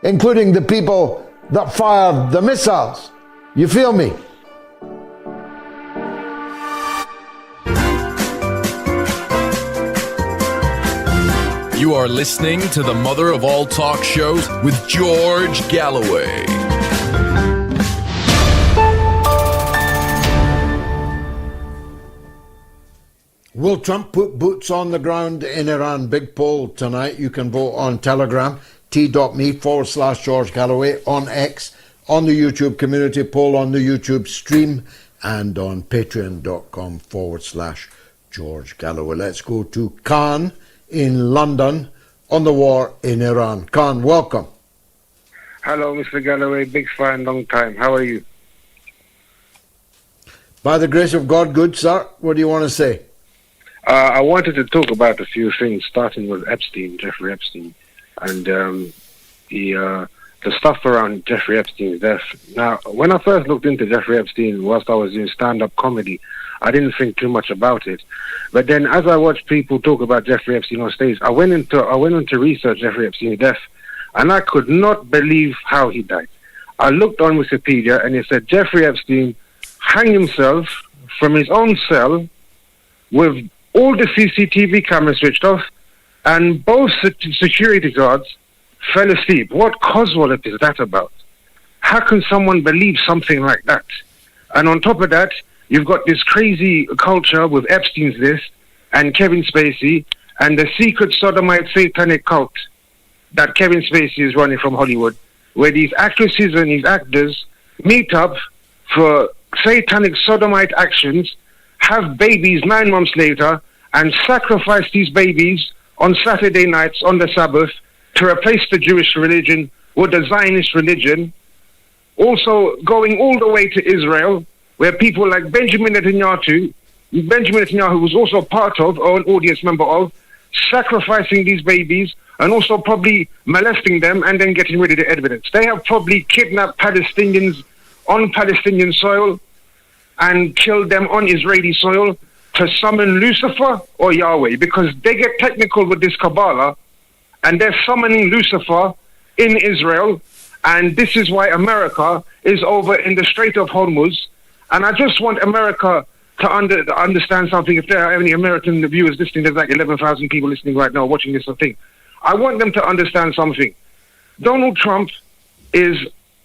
including the people that fired the missiles. You feel me? You are listening to the mother of all talk shows with George Galloway. Will Trump put boots on the ground in Iran? Big poll tonight. You can vote on Telegram, t.me/George Galloway, on X, on the YouTube community poll, on the YouTube stream, and on patreon.com/George Galloway. Let's go to Khan in London on the war in Iran. Khan, welcome. Hello, Mr. Galloway. Big fan, long time. How are you? By the grace of God, good, sir. What do you want to say? I wanted to talk about a few things, starting with Epstein, Jeffrey Epstein, and the stuff around Jeffrey Epstein's death. Now, when I first looked into Jeffrey Epstein whilst I was doing stand-up comedy, I didn't think too much about it. But then as I watched people talk about Jeffrey Epstein on stage, I went on to research Jeffrey Epstein's death, and I could not believe how he died. I looked on Wikipedia, and it said Jeffrey Epstein hanged himself from his own cell with all the CCTV cameras switched off, and both security guards fell asleep. What coswallop is that about? How can someone believe something like that? And on top of that, you've got this crazy culture with Epstein's List and Kevin Spacey and the secret sodomite satanic cult that Kevin Spacey is running from Hollywood, where these actresses and these actors meet up for satanic sodomite actions, have babies 9 months later, and sacrifice these babies on Saturday nights on the Sabbath to replace the Jewish religion with the Zionist religion. Also going all the way to Israel, where people like Benjamin Netanyahu was also part of, or an audience member of, sacrificing these babies and also probably molesting them and then getting rid of the evidence. They have probably kidnapped Palestinians on Palestinian soil and killed them on Israeli soil to summon Lucifer or Yahweh, because they get technical with this Kabbalah and they're summoning Lucifer in Israel, and this is why America is over in the Strait of Hormuz. And I just want America to understand something. If there are any American viewers listening, there's like 11,000 people listening right now watching this thing. I want them to understand something. Donald Trump is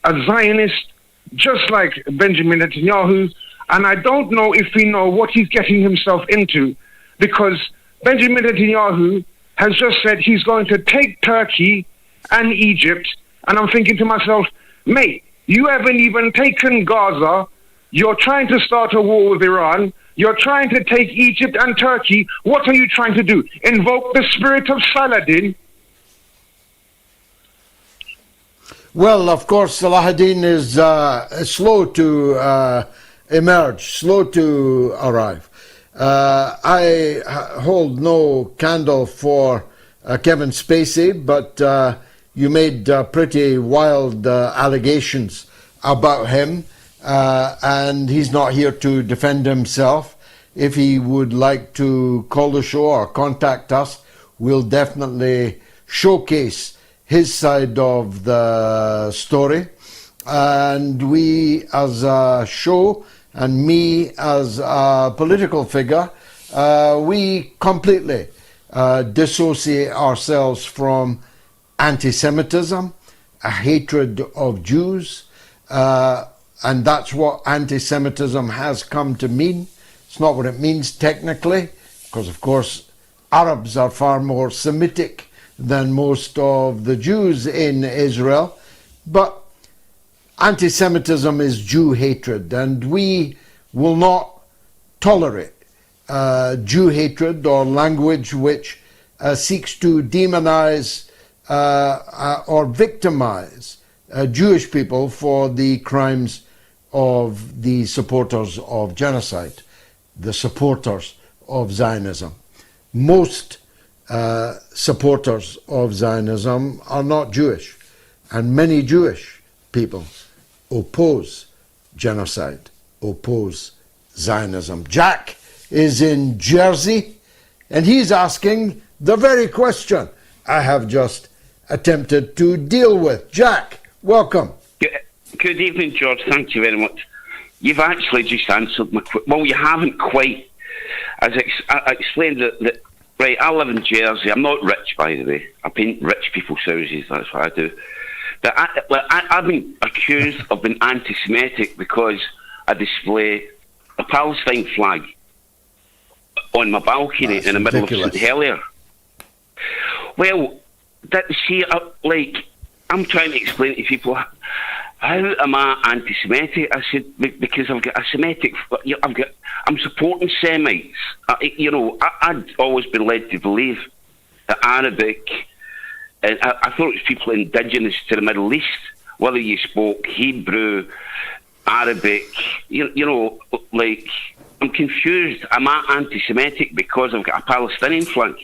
a Zionist, just like Benjamin Netanyahu, and I don't know if we know what he's getting himself into, because Benjamin Netanyahu has just said he's going to take Turkey and Egypt, and I'm thinking to myself, mate, you haven't even taken Gaza. You're trying to start a war with Iran. You're trying to take Egypt and Turkey. What are you trying to do? Invoke the spirit of Saladin? Well, of course, Salahuddin is slow to emerge, slow to arrive. I hold no candle for Kevin Spacey, but you made pretty wild allegations about him, and he's not here to defend himself. If he would like to call the show or contact us, we'll definitely showcase his side of the story. And we as a show, and me as a political figure, we completely dissociate ourselves from anti-Semitism, a hatred of Jews, and that's what anti-Semitism has come to mean. It's not what it means technically, because of course Arabs are far more Semitic than most of the Jews in Israel, but anti-Semitism is Jew hatred, and we will not tolerate Jew hatred or language which seeks to demonize or victimize Jewish people for the crimes of the supporters of genocide, the supporters of Zionism. Most supporters of Zionism are not Jewish, and many Jewish people oppose genocide, oppose Zionism. Jack is in Jersey, and he's asking the very question I have just attempted to deal with. Jack, welcome. Good evening, George. Thank you very much. You've actually just answered my well, you haven't quite. As I explained that, right, I live in Jersey. I'm not rich, by the way. I paint rich people's houses. That's what I do. But I've been accused of being anti-Semitic because I display a Palestine flag on my balcony. That's in the middle ridiculous. Of St Helier. Well, like, I'm trying to explain to people, how am I anti-Semitic? I said, because I've got a Semitic, I'm supporting Semites. I'd always been led to believe that Arabic, and I thought it was people indigenous to the Middle East, whether you spoke Hebrew, Arabic, like, I'm confused. Am I anti-Semitic because I've got a Palestinian flag?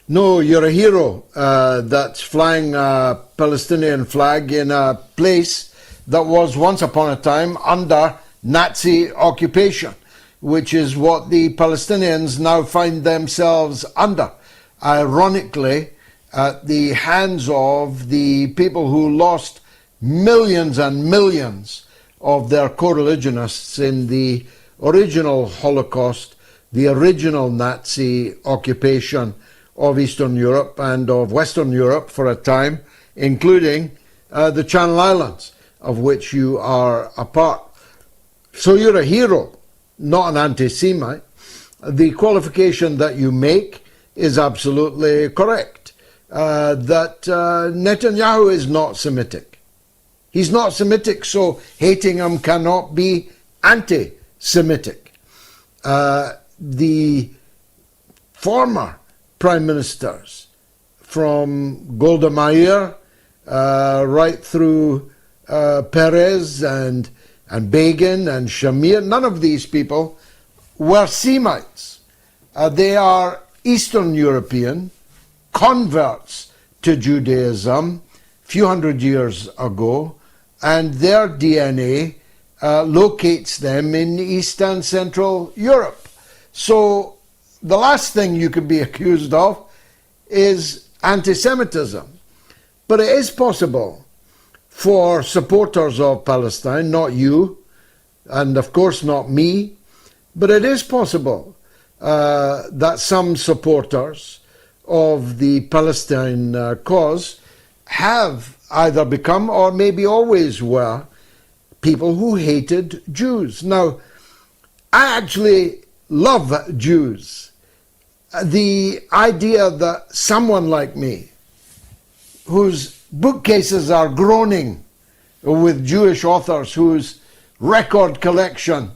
No, you're a hero that's flying a Palestinian flag in a place that was once upon a time under Nazi occupation, which is what the Palestinians now find themselves under, ironically, at the hands of the people who lost millions and millions of their co-religionists in the original Holocaust, the original Nazi occupation of Eastern Europe and of Western Europe for a time, including the Channel Islands, of which you are a part. So you're a hero, not an anti-Semite. The qualification that you make is absolutely correct, that Netanyahu is not Semitic. He's not Semitic, so hating him cannot be anti-Semitic. The former prime ministers, from Golda Meir right through Perez and Begin and Shamir, none of these people were Semites. They are Eastern European converts to Judaism a few hundred years ago, and their DNA locates them in East and Central Europe. So the last thing you could be accused of is anti-Semitism. But it is possible for supporters of Palestine, not you, and of course not me, but it is possible that some supporters of the Palestine cause have either become or maybe always were people who hated Jews. Now, I actually love Jews. The idea that someone like me, whose bookcases are groaning with Jewish authors, whose record collection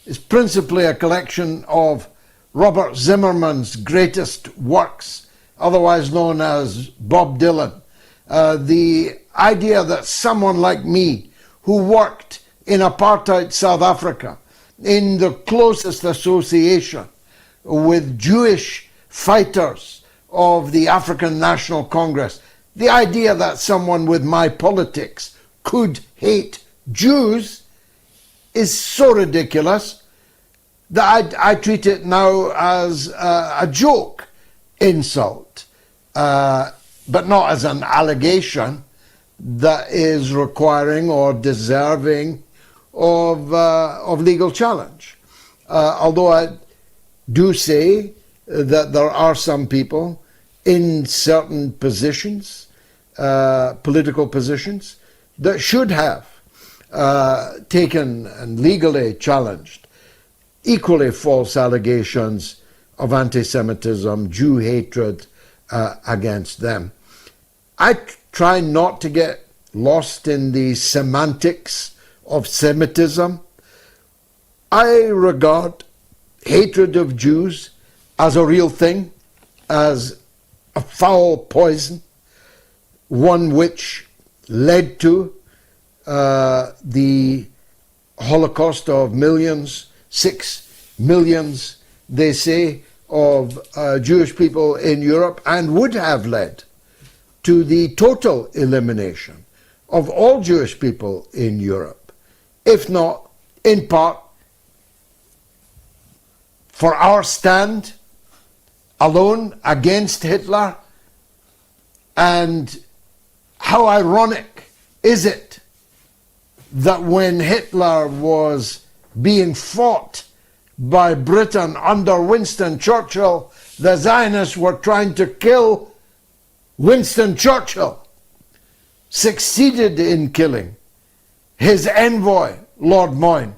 is principally a collection of Robert Zimmerman's greatest works, otherwise known as Bob Dylan. The idea that someone like me, who worked in apartheid South Africa, in the closest association with Jewish fighters of the African National Congress, the idea that someone with my politics could hate Jews is so ridiculous that I treat it now as a joke, insult, but not as an allegation that is requiring or deserving of legal challenge. Although I do say that there are some people in certain positions, political positions, that should have taken and legally challenged equally false allegations of anti-Semitism, Jew hatred against them. I try not to get lost in the semantics of Semitism. I regard hatred of Jews as a real thing, as a foul poison, one which led to the Holocaust of millions, 6 millions, they say, of Jewish people in Europe, and would have led to the total elimination of all Jewish people in Europe, if not in part for our stand alone against Hitler. And how ironic is it that when Hitler was being fought by Britain under Winston Churchill, the Zionists were trying to kill Winston Churchill, succeeded in killing his envoy, Lord Moyne,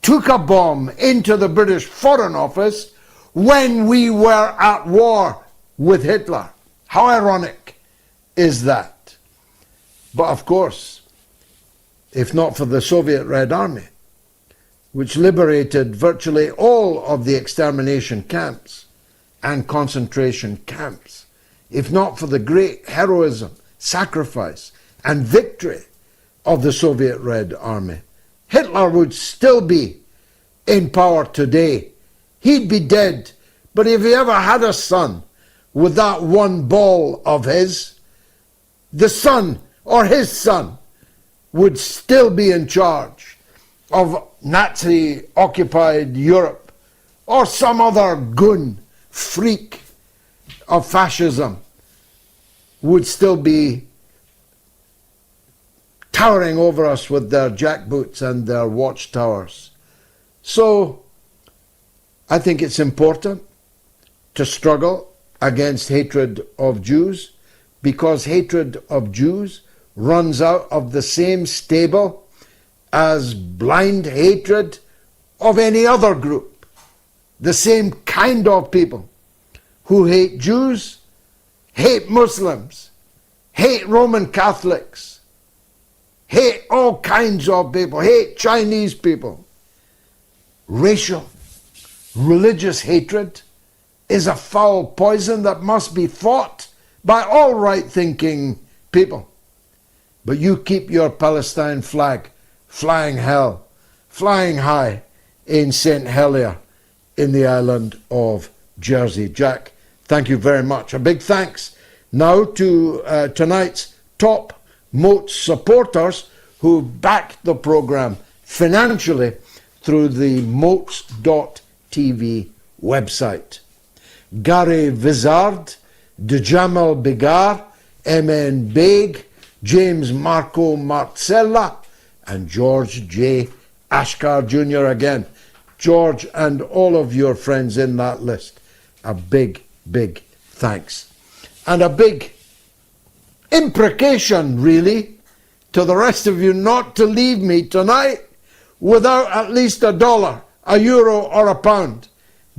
took a bomb into the British Foreign Office when we were at war with Hitler. How ironic is that? But of course, if not for the Soviet Red Army, which liberated virtually all of the extermination camps and concentration camps, if not for the great heroism, sacrifice, and victory of the Soviet Red Army, Hitler would still be in power today. He'd be dead, but if he ever had a son with that one ball of his, the son or his son would still be in charge of Nazi-occupied Europe, or some other goon, freak of fascism would still be towering over us with their jackboots and their watchtowers. So I think it's important to struggle against hatred of Jews, because hatred of Jews runs out of the same stable as blind hatred of any other group. The same kind of people who hate Jews, hate Muslims, hate Roman Catholics, hate all kinds of people, hate Chinese people. Racial, religious hatred is a foul poison that must be fought by all right-thinking people. But you keep your Palestine flag flying high in St. Helier in the island of Jersey. Jack, thank you very much. A big thanks now to tonight's top Moats supporters who backed the program financially through the Moats.tv website. Gary Vizard, Djamal Bigar, MN Beg, James Marco Marcella, and George J. Ashkar Jr. again, George and all of your friends in that list, a big, big thanks. And a big imprecation, really, to the rest of you not to leave me tonight without at least $1, €1 or £1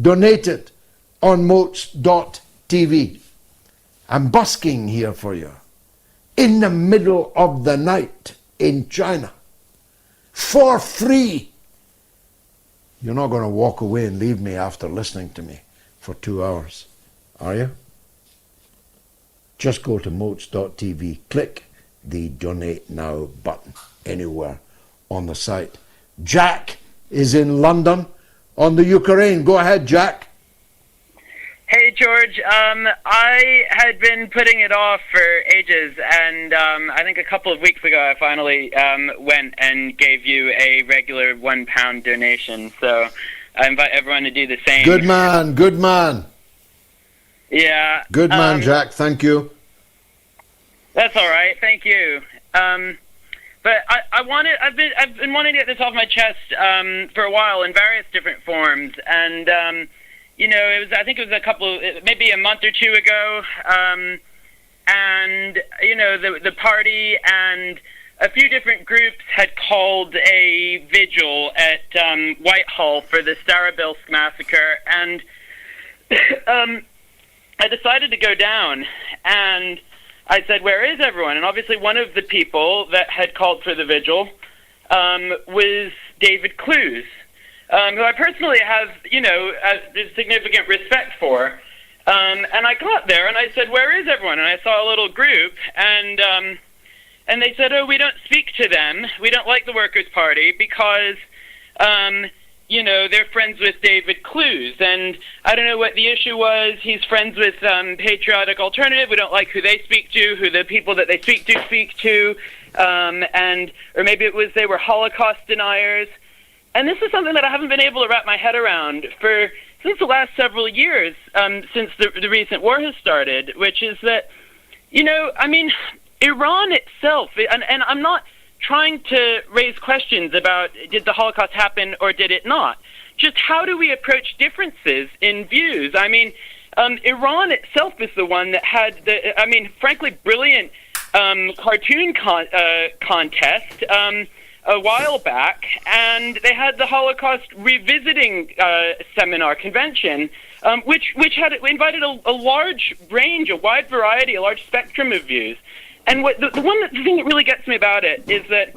donated on moats.tv. I'm busking here for you in the middle of the night in China for free. You're not going to walk away and leave me after listening to me for 2 hours, are you? Just go to moats.tv, click the Donate Now button anywhere on the site. Jack is in London on the Ukraine. Go ahead, Jack. Hey, George. I had been putting it off for ages, and I think a couple of weeks ago I finally went and gave you a regular £1 donation. So I invite everyone to do the same. Good man, good man. Yeah. Good man, Jack. Thank you. That's all right. Thank you. But I've been wanting to get this off my chest for a while in various different forms, and I think it was maybe a month or two ago, and the party and a few different groups had called a vigil at Whitehall for the Starobelsk massacre, and I decided to go down, and I said, where is everyone? And obviously one of the people that had called for the vigil was David Clues, who I personally have, a significant respect for. And I got there and I said, where is everyone? And I saw a little group, and they said, oh, we don't speak to them. We don't like the Workers' Party because they're friends with David Clues, and I don't know what the issue was. He's friends with Patriotic Alternative. We don't like who they speak to, who the people that they speak to, or maybe it was they were Holocaust deniers. And this is something that I haven't been able to wrap my head around since the last several years, since the recent war has started, which is that, Iran itself, and I'm not trying to raise questions about did the Holocaust happen or did it not. Just how do we approach differences in views? Iran itself is the one that had frankly, brilliant cartoon contest a while back, and they had the Holocaust Revisiting seminar convention, which had invited a large range, a wide variety, a large spectrum of views. And the thing that really gets me about it is that,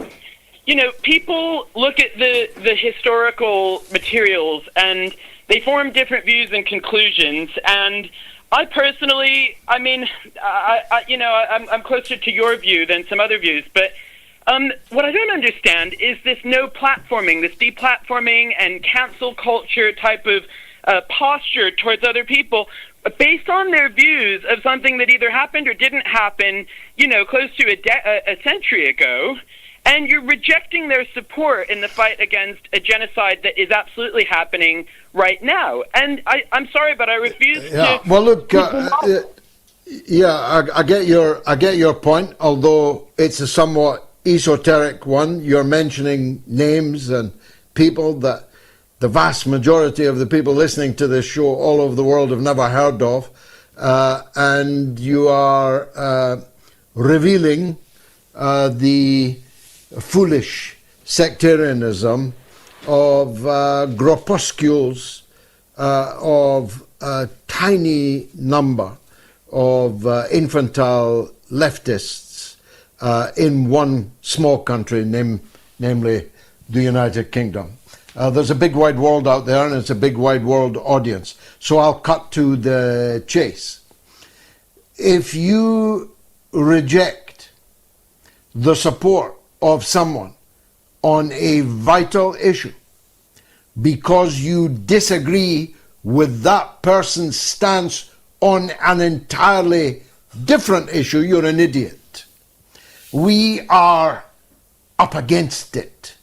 people look at the historical materials and they form different views and conclusions. And I personally, I'm closer to your view than some other views. But what I don't understand is this no platforming, this deplatforming and cancel culture type of posture towards other people, based on their views of something that either happened or didn't happen, close to a century ago, and you're rejecting their support in the fight against a genocide that is absolutely happening right now. And I'm sorry, but I refuse to... Well, look, I get your point, although it's a somewhat esoteric one. You're mentioning names and people that the vast majority of the people listening to this show all over the world have never heard of, and you are revealing the foolish sectarianism of groupuscules of a tiny number of infantile leftists in one small country, namely the United Kingdom. There's a big wide world out there, and it's a big wide world audience. So I'll cut to the chase. If you reject the support of someone on a vital issue because you disagree with that person's stance on an entirely different issue, you're an idiot. We are up against it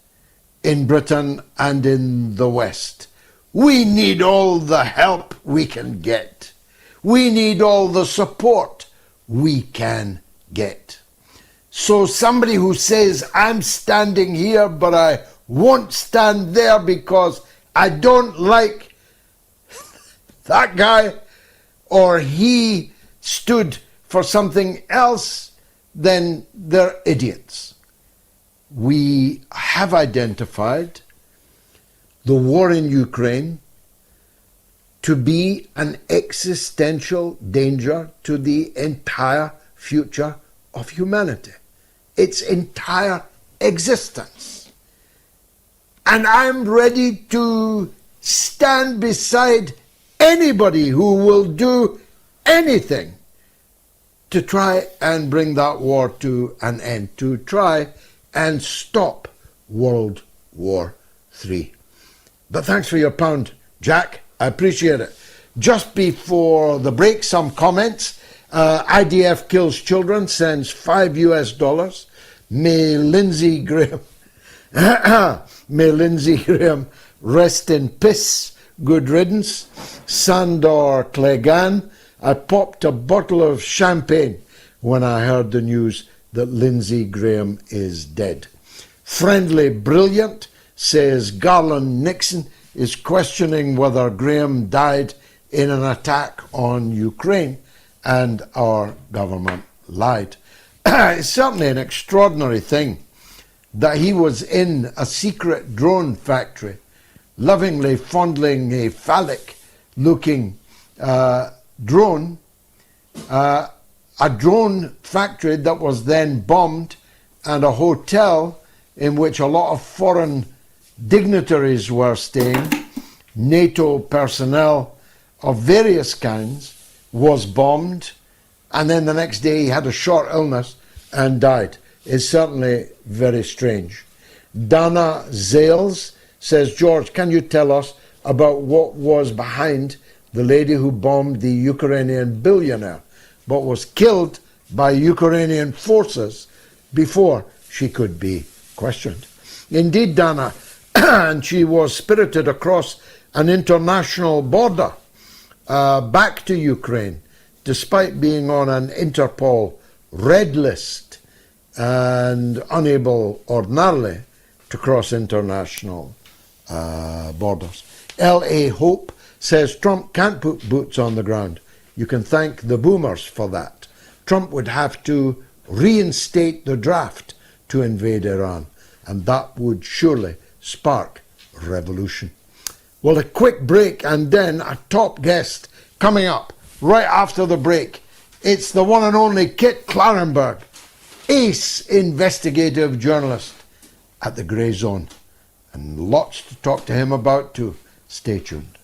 in Britain and in the West. We need all the help we can get. We need all the support we can get. So somebody who says, I'm standing here, but I won't stand there because I don't like that guy or he stood for something else, then they're idiots. We have identified the war in Ukraine to be an existential danger to the entire future of humanity, its entire existence. And I'm ready to stand beside anybody who will do anything to try and bring that war to an end, to try and stop World War III. But thanks for your pound, Jack. I appreciate it. Just before the break, some comments. IDF kills children, sends $5 US. May Lindsey Graham rest in piss. Good riddance. Sandor Clegane, I popped a bottle of champagne when I heard the news that Lindsey Graham is dead. Friendly Brilliant says Garland Nixon is questioning whether Graham died in an attack on Ukraine and our government lied. It's certainly an extraordinary thing that he was in a secret drone factory, lovingly fondling a phallic-looking drone, a drone factory that was then bombed, and a hotel in which a lot of foreign dignitaries were staying, NATO personnel of various kinds, was bombed, and then the next day he had a short illness and died. It's certainly very strange. Dana Zales says, George, can you tell us about what was behind the lady who bombed the Ukrainian billionaire but was killed by Ukrainian forces before she could be questioned? Indeed, Dana, and she was spirited across an international border back to Ukraine, despite being on an Interpol red list and unable ordinarily to cross international borders. L.A. Hope says Trump can't put boots on the ground. You can thank the boomers for that. Trump would have to reinstate the draft to invade Iran, and that would surely spark revolution. Well, a quick break and then a top guest coming up right after the break. It's the one and only Kit Klarenberg, ace investigative journalist at the Grey Zone, and lots to talk to him about too. Stay tuned.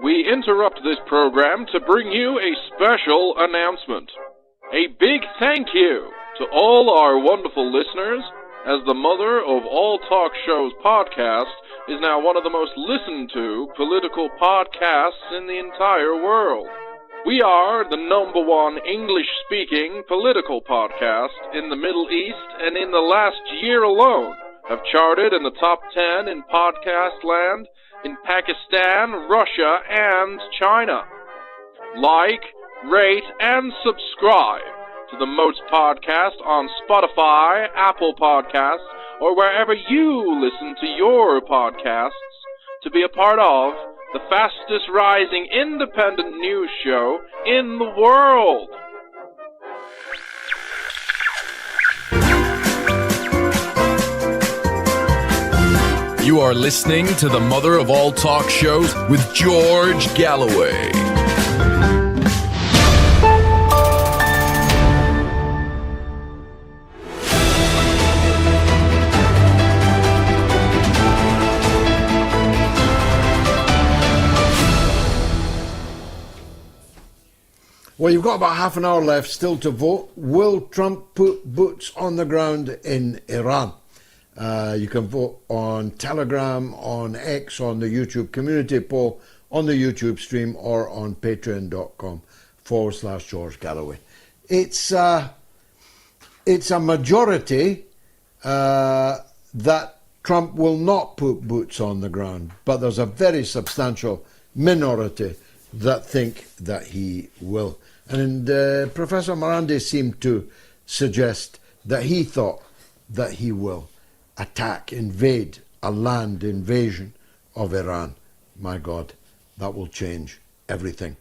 We interrupt this program to bring you a special announcement. A big thank you to all our wonderful listeners, as the Mother of All Talk Shows podcast is now one of the most listened to political podcasts in the entire world. We are the #1 English-speaking political podcast in the Middle East, and in the last year alone have charted in the top 10 in podcast land in Pakistan, Russia, and China. Like, rate, and subscribe to the Moats podcast on Spotify, Apple Podcasts, or wherever you listen to your podcasts to be a part of the fastest rising independent news show in the world. You are listening to the Mother of All Talk Shows with George Galloway. Well, you've got about half an hour left still to vote. Will Trump put boots on the ground in Iran? You can vote on Telegram, on X, on the YouTube community poll, on the YouTube stream, or on patreon.com/George Galloway. It's a majority that Trump will not put boots on the ground, but there's a very substantial minority that think that he will. And Professor Marandi seemed to suggest that he thought that he will attack, invade, a land invasion of Iran. My God, that will change everything.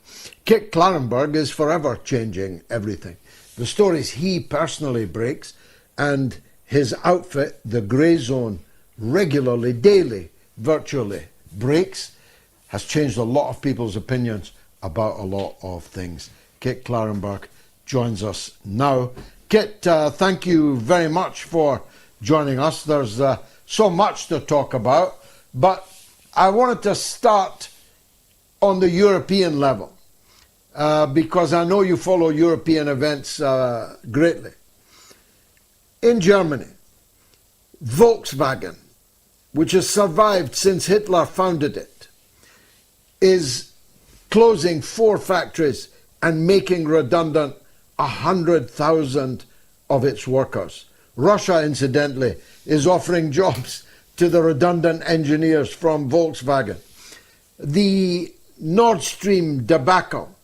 Kit Klarenberg is forever changing everything. The stories he personally breaks and his outfit, the Grey Zone, regularly, daily, virtually breaks, has changed a lot of people's opinions about a lot of things. Kit Klarenberg joins us now. Kit, thank you very much for joining us. There's so much to talk about, but I wanted to start on the European level because I know you follow European events greatly. In Germany, Volkswagen, which has survived since Hitler founded it, is closing 4 factories and making redundant 100,000 of its workers. Russia, incidentally, is offering jobs to the redundant engineers from Volkswagen. The Nord Stream debacle,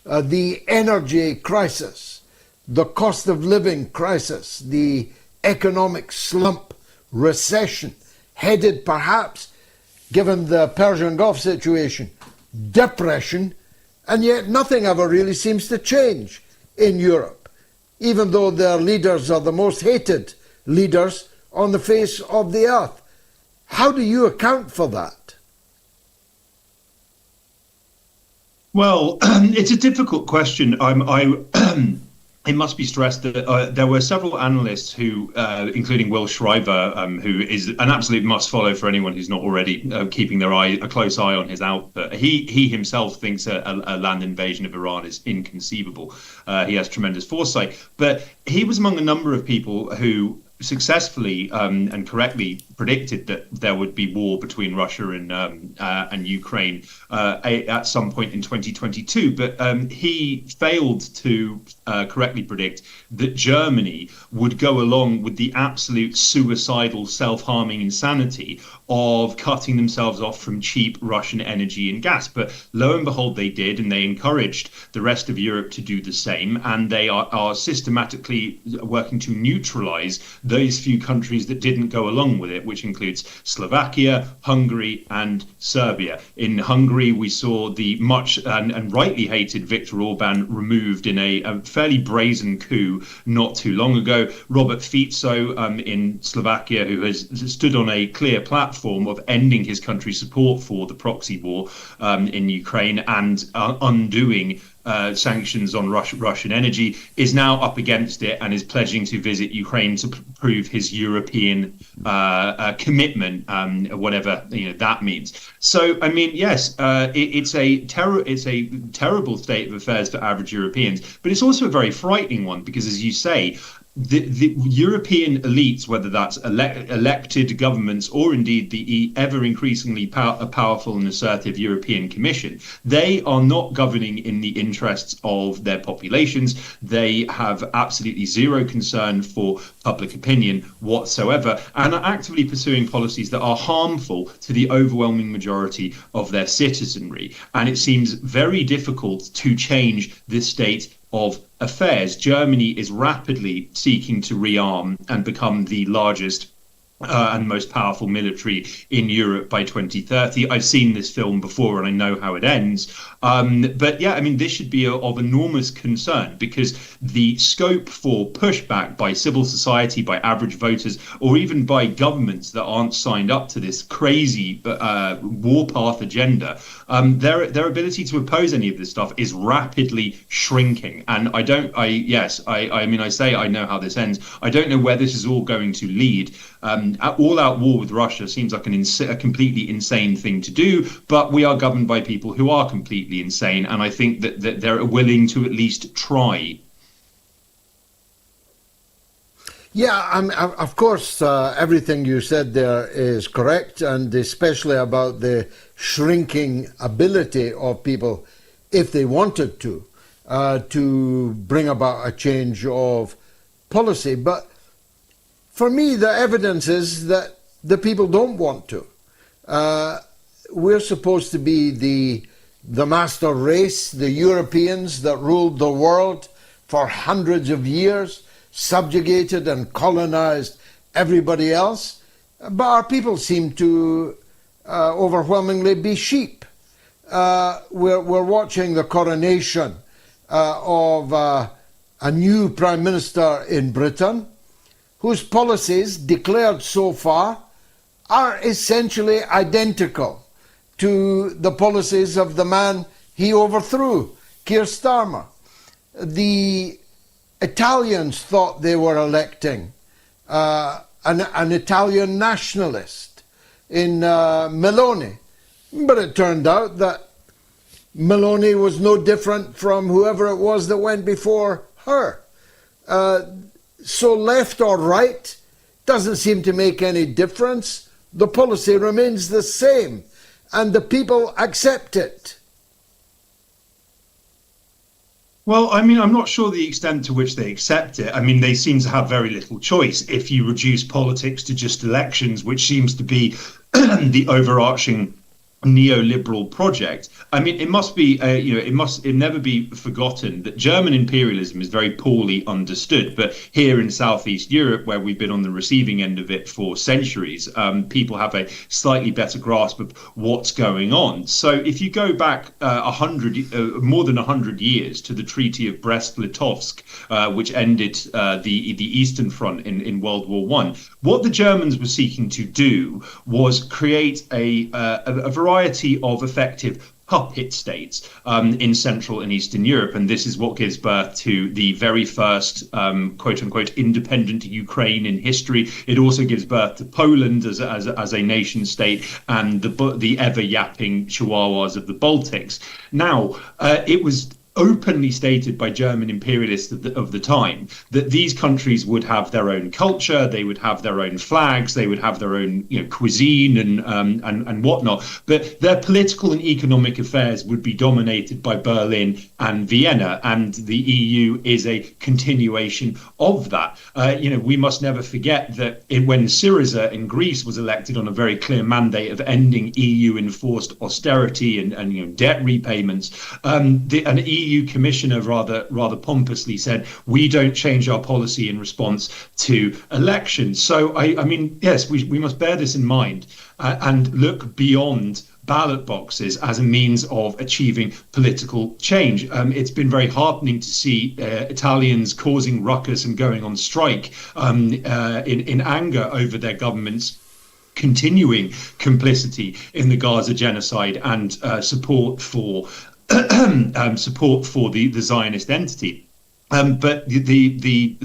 the energy crisis, the cost of living crisis, the economic slump, recession, headed perhaps, given the Persian Gulf situation, depression, and yet nothing ever really seems to change in Europe, even though their leaders are the most hated leaders on the face of the earth. How do you account for that? Well, it's a difficult question. It must be stressed that there were several analysts who, including Will Schreiber, who is an absolute must-follow for anyone who's not already keeping a close eye on his output. He himself thinks a land invasion of Iran is inconceivable. He has tremendous foresight, but he was among a number of people who successfully and correctly predicted that there would be war between Russia and Ukraine at some point in 2022. But he failed to correctly predict that Germany would go along with the absolute suicidal, self-harming insanity of cutting themselves off from cheap Russian energy and gas. But lo and behold, they did, and they encouraged the rest of Europe to do the same. And they are systematically working to neutralize those few countries that didn't go along with it, which includes Slovakia, Hungary, and Serbia. In Hungary, we saw the much and rightly hated Viktor Orban removed in a fairly brazen coup not too long ago. Robert Fico in Slovakia, who has stood on a clear platform of ending his country's support for the proxy war in Ukraine and undoing sanctions on Russian energy, is now up against it and is pledging to visit Ukraine to prove his European commitment, whatever that means. So, I mean, yes, it's a terrible state of affairs for average Europeans, but it's also a very frightening one because, as you say, the European elites, whether that's elected governments or indeed the ever increasingly powerful and assertive European Commission, they are not governing in the interests of their populations. They have absolutely zero concern for public opinion whatsoever and are actively pursuing policies that are harmful to the overwhelming majority of their citizenry. And it seems very difficult to change this state of affairs. Germany is rapidly seeking to rearm and become the largest and most powerful military in Europe by 2030. I've seen this film before and I know how it ends. But yeah, I mean, this should be of enormous concern because the scope for pushback by civil society, by average voters, or even by governments that aren't signed up to this crazy warpath agenda, their ability to oppose any of this stuff is rapidly shrinking. And I say I know how this ends. I don't know where this is all going to lead. All-out war with Russia seems like a completely insane thing to do, but we are governed by people who are completely insane, and I think that they're willing to at least try. Yeah, of course, everything you said there is correct, and especially about the shrinking ability of people, if they wanted to bring about a change of policy. But for me, the evidence is that the people don't want to. We're supposed to be the the master race, the Europeans that ruled the world for hundreds of years, subjugated and colonized everybody else. But our people seem to overwhelmingly be sheep. We're watching the coronation of a new Prime Minister in Britain, whose policies declared so far are essentially identical to the policies of the man he overthrew, Keir Starmer. The Italians thought they were electing an Italian nationalist in Meloni, but it turned out that Meloni was no different from whoever it was that went before her. So left or right doesn't seem to make any difference. The policy remains the same, and the people accept it. Well, I mean, I'm not sure the extent to which they accept it. I mean, they seem to have very little choice if you reduce politics to just elections, which seems to be the overarching neoliberal project. I mean, it must be, it never be forgotten that German imperialism is very poorly understood. But here in Southeast Europe, where we've been on the receiving end of it for centuries, people have a slightly better grasp of what's going on. So if you go back more than 100 years to the Treaty of Brest-Litovsk, which ended the Eastern Front in World War I, what the Germans were seeking to do was create a variety of effective puppet states in Central and Eastern Europe, and this is what gives birth to the very first quote-unquote independent Ukraine in history. It also gives birth to Poland as a nation state and the ever-yapping chihuahuas of the Baltics. Now, it was openly stated by German imperialists of the time that these countries would have their own culture, they would have their own flags, they would have their own cuisine and whatnot, but their political and economic affairs would be dominated by Berlin and Vienna, and the EU is a continuation of that. We must never forget that when Syriza in Greece was elected on a very clear mandate of ending EU-enforced austerity and debt repayments, an EU commissioner rather pompously said, we don't change our policy in response to elections. So, I mean, yes, we must bear this in mind and look beyond ballot boxes as a means of achieving political change. It's been very heartening to see Italians causing ruckus and going on strike in anger over their government's continuing complicity in the Gaza genocide and support for the Zionist entity. But the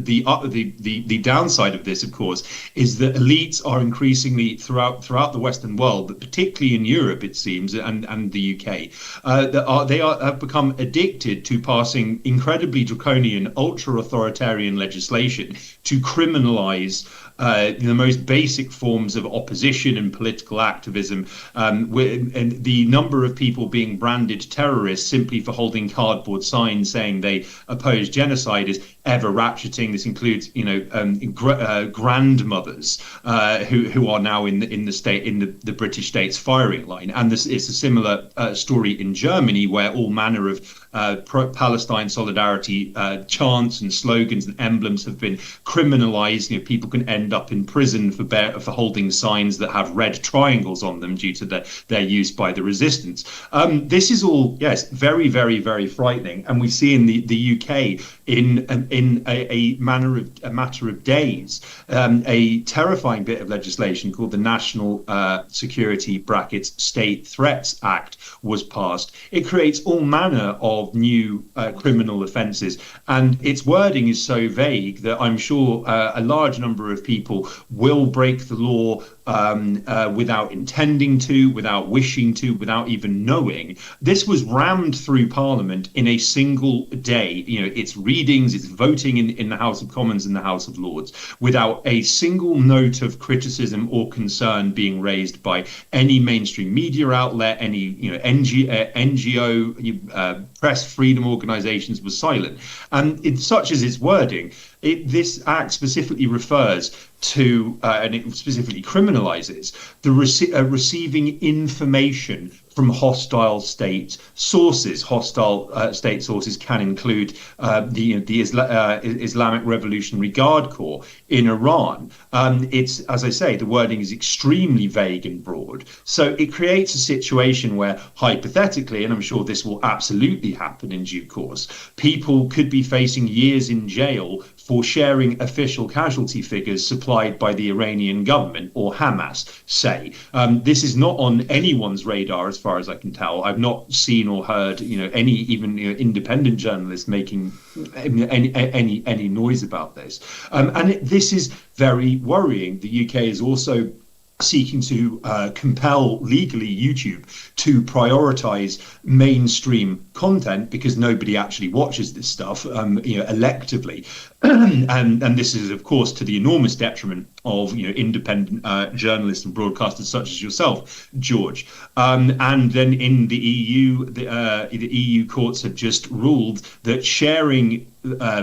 downside of this, of course, is that elites are increasingly throughout the Western world, but particularly in Europe, it seems, and the UK, have become addicted to passing incredibly draconian, ultra-authoritarian legislation to criminalise the most basic forms of opposition and political activism, and the number of people being branded terrorists simply for holding cardboard signs saying they oppose genocide is ever ratcheting. This includes, grandmothers who are now in the British state's firing line, and it's a similar story in Germany, where all manner of pro-Palestine solidarity chants and slogans and emblems have been criminalized. People can end up in prison for holding signs that have red triangles on them due to their use by the resistance. This is all, yes, very, very, very frightening, and we see in the UK in a matter of days a terrifying bit of legislation called the National Security State Threats Act was passed. It creates all manner of new criminal offences, and its wording is so vague that I'm sure a large number of people will break the law without intending to, without wishing to, without even knowing. This was rammed through Parliament in a single day. It's readings, it's voting in the House of Commons and the House of Lords, without a single note of criticism or concern being raised by any mainstream media outlet, any NGO, press freedom organisations was silent. And such as its wording, this act specifically refers to, and it specifically criminalises, the receiving information from hostile state sources. Hostile state sources can include the Islamic Revolutionary Guard Corps in Iran. It's, as I say, the wording is extremely vague and broad. So it creates a situation where, hypothetically, and I'm sure this will absolutely happen in due course, people could be facing years in jail for sharing official casualty figures supplied by the Iranian government or Hamas, say. This is not on anyone's radar, as far as I can tell. I've not seen or heard, any even independent journalists making any noise about this. This is very worrying. The UK is also seeking to compel legally YouTube to prioritize mainstream content because nobody actually watches this stuff electively. And this is, of course, to the enormous detriment of independent journalists and broadcasters such as yourself, George. And then in the EU, the EU courts have just ruled that sharing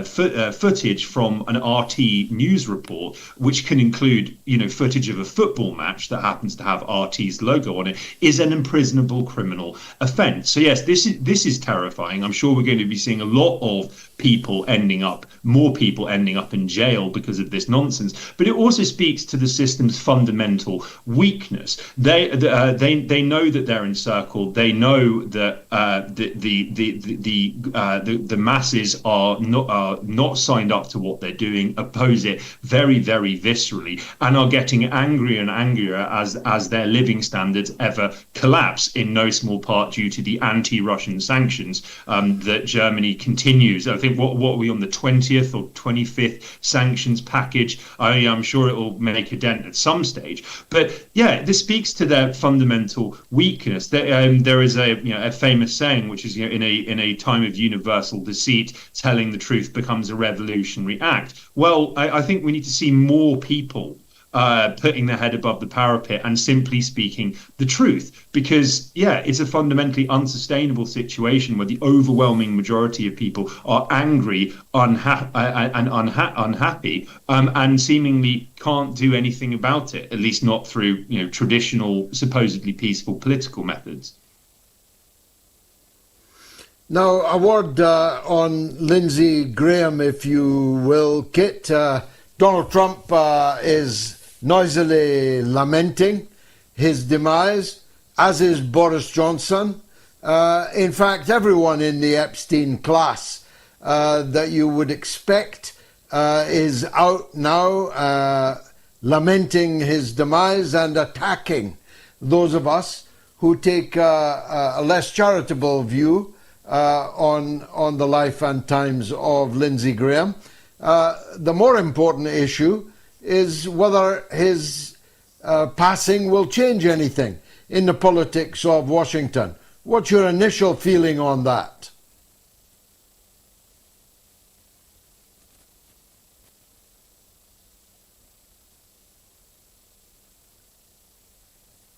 footage from an RT news report, which can include footage of a football match that happens to have RT's logo on it, is an imprisonable criminal offence. So yes, this is terrifying. I'm sure we're going to be seeing a lot of more people ending up in jail because of this nonsense. But it also speaks to the system's fundamental weakness. They know that they're encircled. They know that the masses are not signed up to what they're doing, oppose it very, very viscerally, and are getting angrier and angrier as their living standards ever collapse, in no small part due to the anti-Russian sanctions that Germany continues. I think what are we on, the 20th or 25th sanctions package? I'm sure it will make a dent at some stage. But yeah, this speaks to their fundamental weakness. There is a famous saying, which is in a time of universal deceit, telling the truth becomes a revolutionary act. Well, I think we need to see more people putting their head above the parapet and simply speaking the truth, because it's a fundamentally unsustainable situation where the overwhelming majority of people are angry, unhappy, and seemingly can't do anything about it, at least not through traditional, supposedly peaceful political methods. Now, a word on Lindsey Graham, if you will, Kit. Donald Trump is noisily lamenting his demise, as is Boris Johnson. In fact, everyone in the Epstein class that you would expect is out now lamenting his demise and attacking those of us who take a less charitable view on the life and times of Lindsey Graham. The more important issue is whether his passing will change anything in the politics of Washington. What's your initial feeling on that?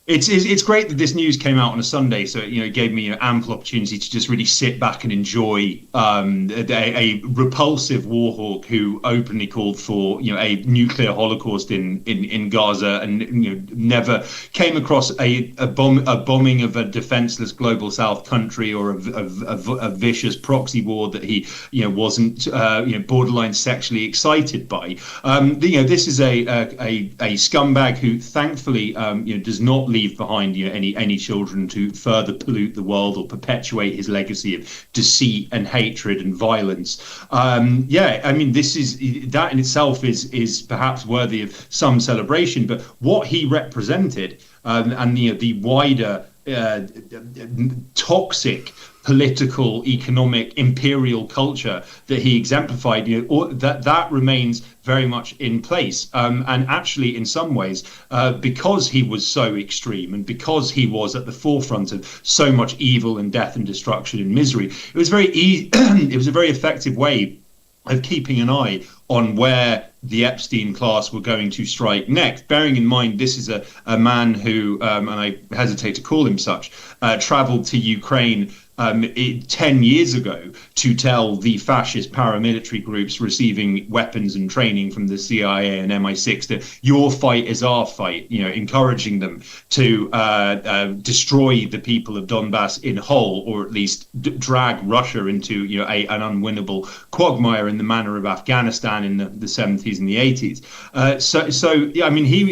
It's great that this news came out on a Sunday, so it gave me ample opportunity to just really sit back and enjoy a repulsive war hawk who openly called for a nuclear holocaust in Gaza, and never came across a bombing of a defenseless global South country or a vicious proxy war that he wasn't borderline sexually excited by. This is a scumbag who thankfully does not leave behind any children to further pollute the world or perpetuate his legacy of deceit and hatred and violence. This is, that in itself is perhaps worthy of some celebration, but what he represented and the wider toxic political, economic, imperial culture that he exemplified, that remains very much in place. And actually, in some ways, because he was so extreme and because he was at the forefront of so much evil and death and destruction and misery, it was it was a very effective way of keeping an eye on where the Epstein class were going to strike next, bearing in mind this is a man who, and I hesitate to call him such, travelled to Ukraine 10 years ago to tell the fascist paramilitary groups receiving weapons and training from the CIA and MI6 that your fight is our fight, encouraging them to destroy the people of Donbass in whole, or at least drag Russia into an unwinnable quagmire in the manner of Afghanistan in the 70s and the 80s.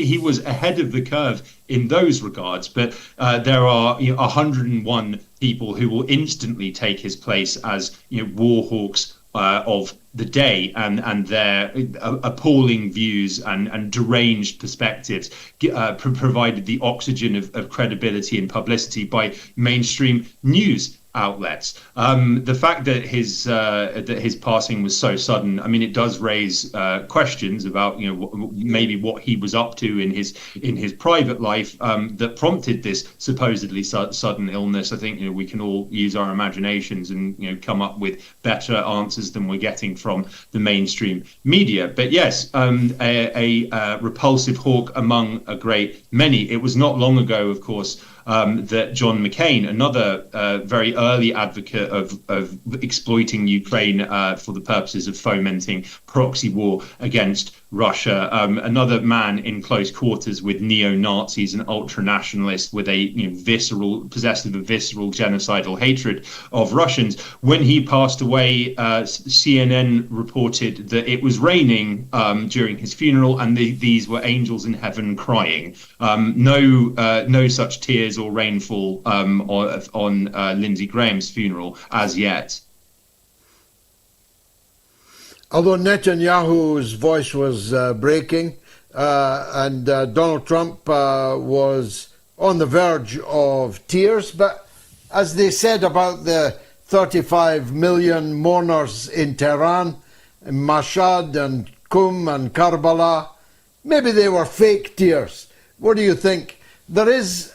He was ahead of the curve in those regards, but there are 101 people who will instantly take his place as war hawks of the day, and their appalling views and deranged perspectives provided the oxygen of credibility and publicity by mainstream news outlets. The fact that his passing was so sudden, it does raise questions about maybe what he was up to in his private life that prompted this supposedly sudden illness. I think we can all use our imaginations and come up with better answers than we're getting from the mainstream media. But yes, a repulsive hawk among a great many. It was not long ago, of course, that John McCain, another very early advocate of exploiting Ukraine for the purposes of fomenting proxy war against Russia, another man in close quarters with neo-Nazis and ultra-nationalists with a possessive of visceral genocidal hatred of Russians. When he passed away, CNN reported that it was raining during his funeral, and these were angels in heaven crying. No such tears or rainfall on Lindsey Graham's funeral as yet. Although Netanyahu's voice was breaking and Donald Trump was on the verge of tears, but as they said about the 35 million mourners in Tehran, in Mashhad and Qum and Karbala, maybe they were fake tears. What do you think? There is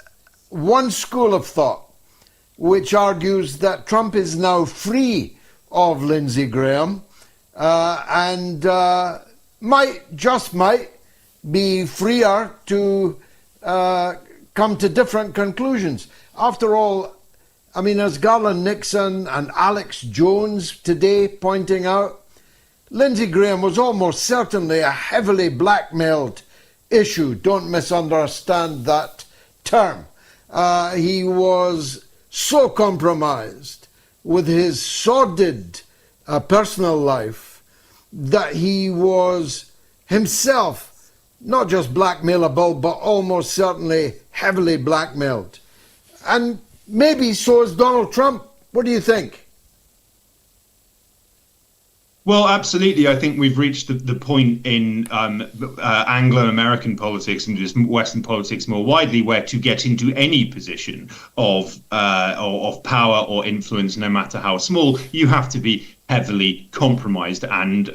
one school of thought which argues that Trump is now free of Lindsey Graham and might be freer to come to different conclusions. After all, as Garland Nixon and Alex Jones today pointing out, Lindsey Graham was almost certainly a heavily blackmailed issue. Don't misunderstand that term. He was so compromised with his sordid personal life that he was himself not just blackmailable, but almost certainly heavily blackmailed. And maybe so is Donald Trump. What do you think? Well, absolutely. I think we've reached the point in Anglo-American politics and just Western politics more widely, where to get into any position of power or influence, no matter how small, you have to be heavily compromised, and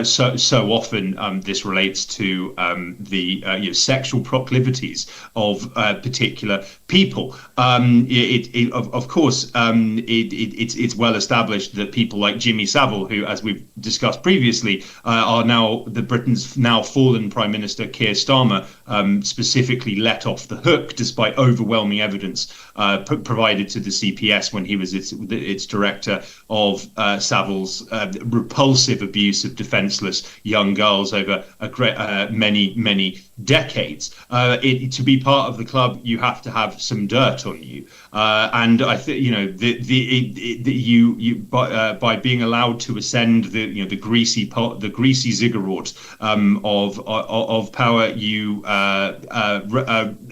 so often this relates to the sexual proclivities of particular people. Of course, it's well established that people like Jimmy Savile, who, as we've discussed previously, are now Britain's now fallen Prime Minister Keir Starmer, specifically let off the hook despite overwhelming evidence provided to the CPS when he was its director of Savile's repulsive abuse of defenseless young girls over many decades. To be part of the club, you have to have some dirt on you, and I think by being allowed to ascend the greasy ziggurat of power, you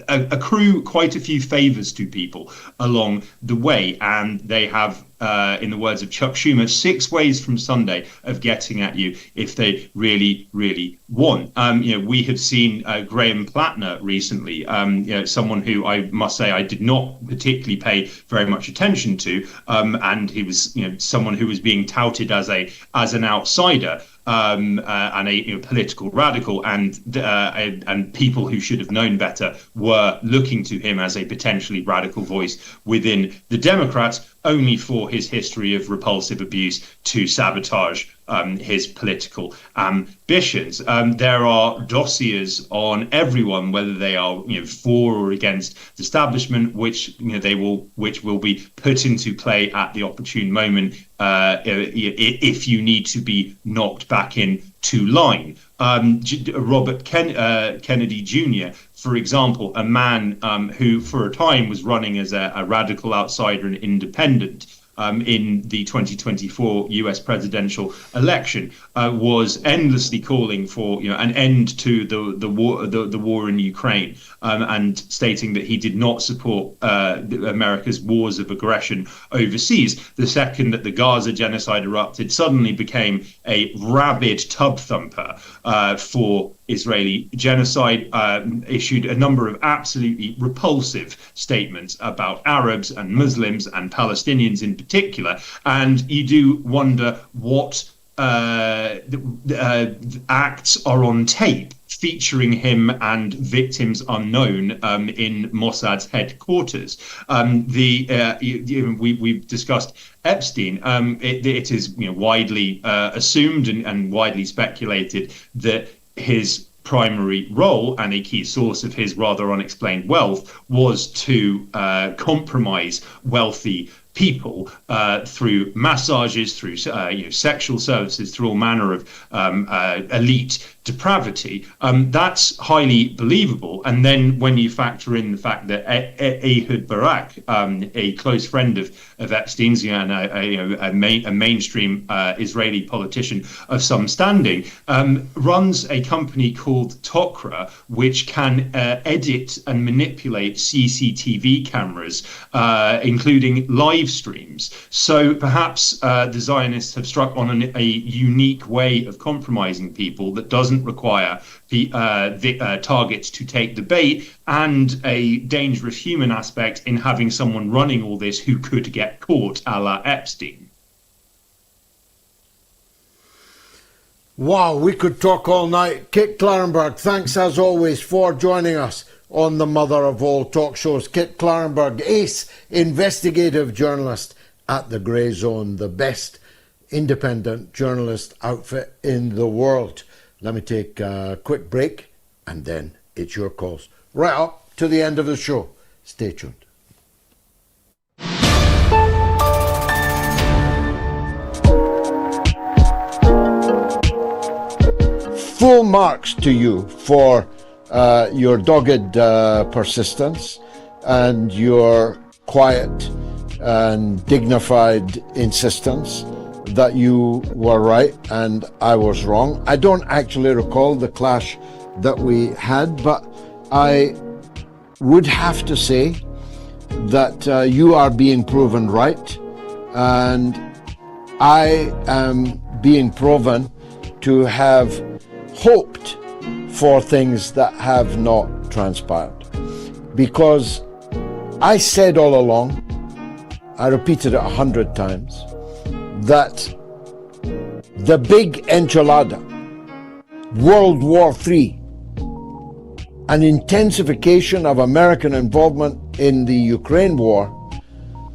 accrue quite a few favors to people along the way, and they have, in the words of Chuck Schumer, 6 ways from Sunday of getting at you if they really, really want. We have seen Graham Plattner recently, someone who I must say I did not particularly pay very much attention to, and he was, someone who was being touted as an outsider. And a political radical, and people who should have known better were looking to him as a potentially radical voice within the Democrats, only for his history of repulsive abuse to sabotage his political ambitions. There are dossiers on everyone, whether they are for or against the establishment, which will be put into play at the opportune moment if you need to be knocked back into line. Robert Kennedy Jr., for example, a man who for a time was running as a radical outsider and independent in the 2024 US presidential election, was endlessly calling for an end to the war in Ukraine, and stating that he did not support America's wars of aggression overseas. The second that the Gaza genocide erupted, suddenly became a rabid tub thumper for Israeli genocide, issued a number of absolutely repulsive statements about Arabs and Muslims and Palestinians in particular. And you do wonder what acts are on tape featuring him and victims unknown in Mossad's headquarters. We've discussed Epstein. It is widely assumed and widely speculated that his primary role and a key source of his rather unexplained wealth was to compromise wealthy people through massages, through sexual services, through all manner of elite depravity. That's highly believable. And then when you factor in the fact that Ehud Barak, a close friend of Epstein's and a mainstream Israeli politician of some standing, runs a company called Tokra, which can edit and manipulate CCTV cameras, including live streams. So perhaps the Zionists have struck on a unique way of compromising people that doesn't require the targets to take the bait, and a dangerous human aspect in having someone running all this who could get caught, a la Epstein. Wow, we could talk all night. Kit Klarenberg, thanks as always for joining us on the mother of all talk shows. Kit Klarenberg, ace investigative journalist at the Grey Zone, the best independent journalist outfit in the world. Let me take a quick break and then it's your calls. Right up to the end of the show. Stay tuned. Full marks to you for your dogged persistence and your quiet and dignified insistence that you were right and I was wrong. I don't actually recall the clash that we had, but I would have to say that you are being proven right, and I am being proven to have hoped for things that have not transpired. Because I said all along, I repeated it 100 times, that the big enchilada, World War III, an intensification of American involvement in the Ukraine war,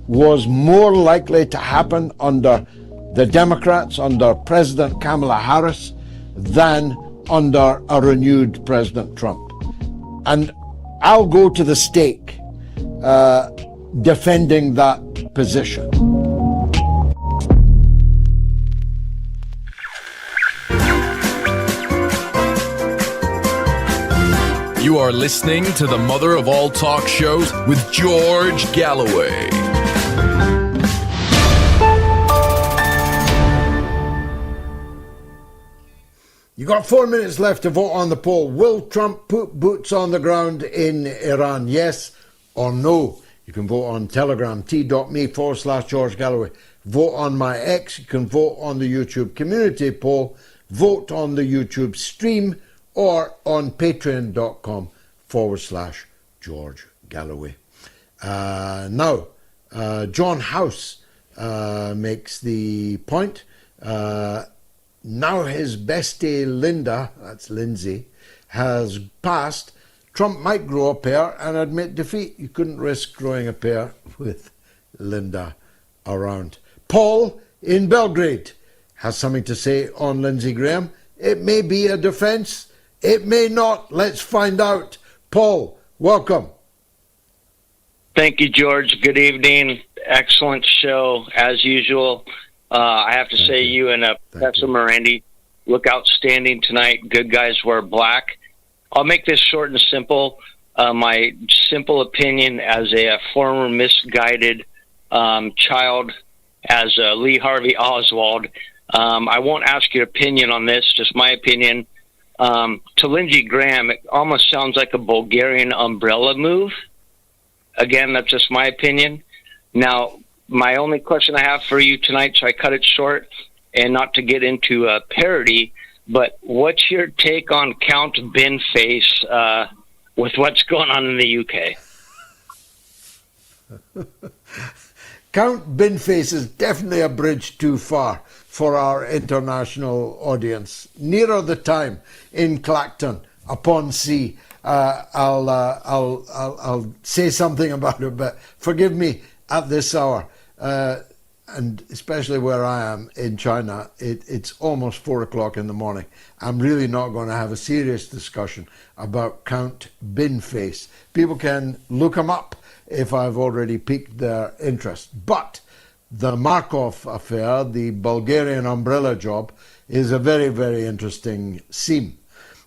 was more likely to happen under the Democrats, under President Kamala Harris, than under a renewed President Trump. And I'll go to the stake defending that position. You are listening to the mother of all talk shows with George Galloway. You got 4 minutes left to vote on the poll. Will Trump put boots on the ground in Iran? Yes or no? You can vote on Telegram, t.me/George Galloway. Vote on my X. You can vote on the YouTube community poll. Vote on the YouTube stream or on patreon.com/George Galloway. Now, John House makes the point. Now his bestie Linda, that's Lindsay, has passed. Trump might grow a pair and admit defeat. You couldn't risk growing a pair with Linda around. Paul in Belgrade has something to say on Lindsey Graham. It may be a defence. It may not. Let's find out. Paul, welcome. Thank you, George. Good evening. Excellent show, as usual. I have to say, you and Professor Marandi look outstanding tonight. Good guys wear black. I'll make this short and simple. My simple opinion as a former misguided child, as Lee Harvey Oswald, I won't ask your opinion on this, just my opinion. To Lindsey Graham, it almost sounds like a Bulgarian umbrella move. Again, that's just my opinion. Now, my only question I have for you tonight, so I cut it short, and not to get into parody, but what's your take on Count Binface with what's going on in the UK? Count Binface is definitely a bridge too far for our international audience. Nearer the time in Clacton upon Sea, I'll say something about it, but forgive me at this hour, and especially where I am in China, it's almost 4 o'clock in the morning. I'm really not going to have a serious discussion about Count Binface. People can look him up if I've already piqued their interest. But the Markov affair, the Bulgarian umbrella job, is a very, very interesting scene.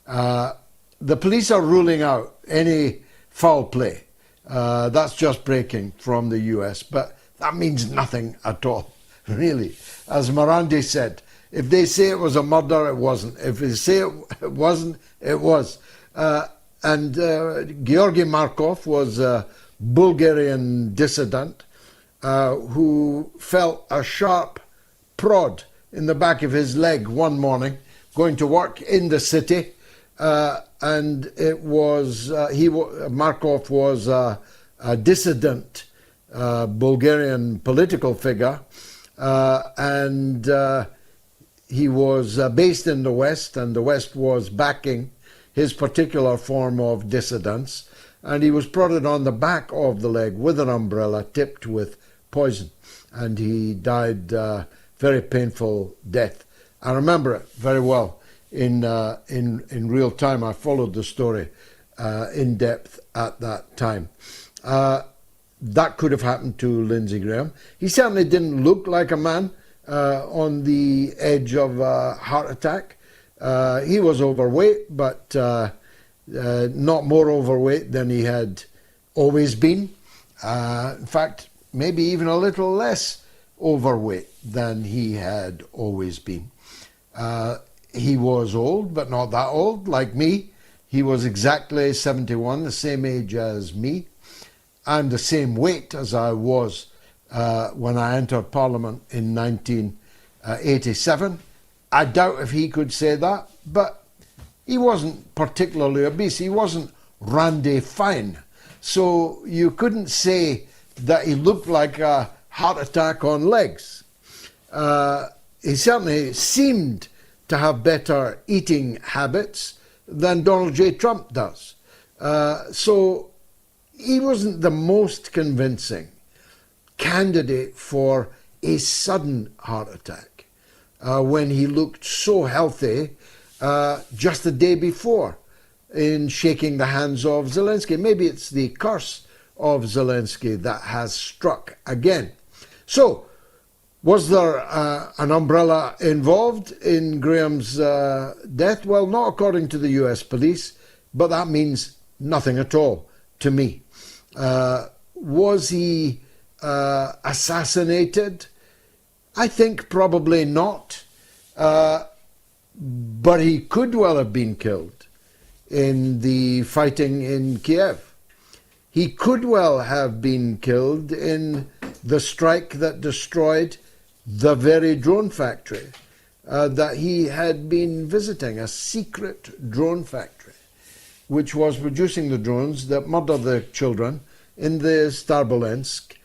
The police are ruling out any foul play. That's just breaking from the US, but that means nothing at all, really. As Marandi said, if they say it was a murder, it wasn't. If they say it wasn't, it was. And Georgy Markov was a Bulgarian dissident who felt a sharp prod in the back of his leg one morning going to work in the city. And it was Markov was a dissident Bulgarian political figure, and he was based in the West, and the West was backing his particular form of dissidence, and he was prodded on the back of the leg with an umbrella tipped with poison, and he died very painful death. I remember it very well. In real time, I followed the story in depth at that time. That could have happened to Lindsey Graham. He certainly didn't look like a man on the edge of a heart attack. He was overweight, but not more overweight than he had always been. In fact, maybe even a little less overweight than he had always been. He was old, but not that old, like me. He was exactly 71, the same age as me, and the same weight as I was when I entered Parliament in 1987. I doubt if he could say that, but he wasn't particularly obese. He wasn't Randy Fine. So you couldn't say that he looked like a heart attack on legs. He certainly seemed to have better eating habits than Donald J. Trump does. So he wasn't the most convincing candidate for a sudden heart attack when he looked so healthy just the day before in shaking the hands of Zelensky. Maybe it's the curse of Zelensky that has struck again. So, was there an umbrella involved in Graham's death? Well, not according to the US police, but that means nothing at all to me. Was he assassinated? I think probably not. But he could well have been killed in the fighting in Kiev. He could well have been killed in the strike that destroyed the very drone factory that he had been visiting, a secret drone factory, which was producing the drones that murdered the children in the Starbolensk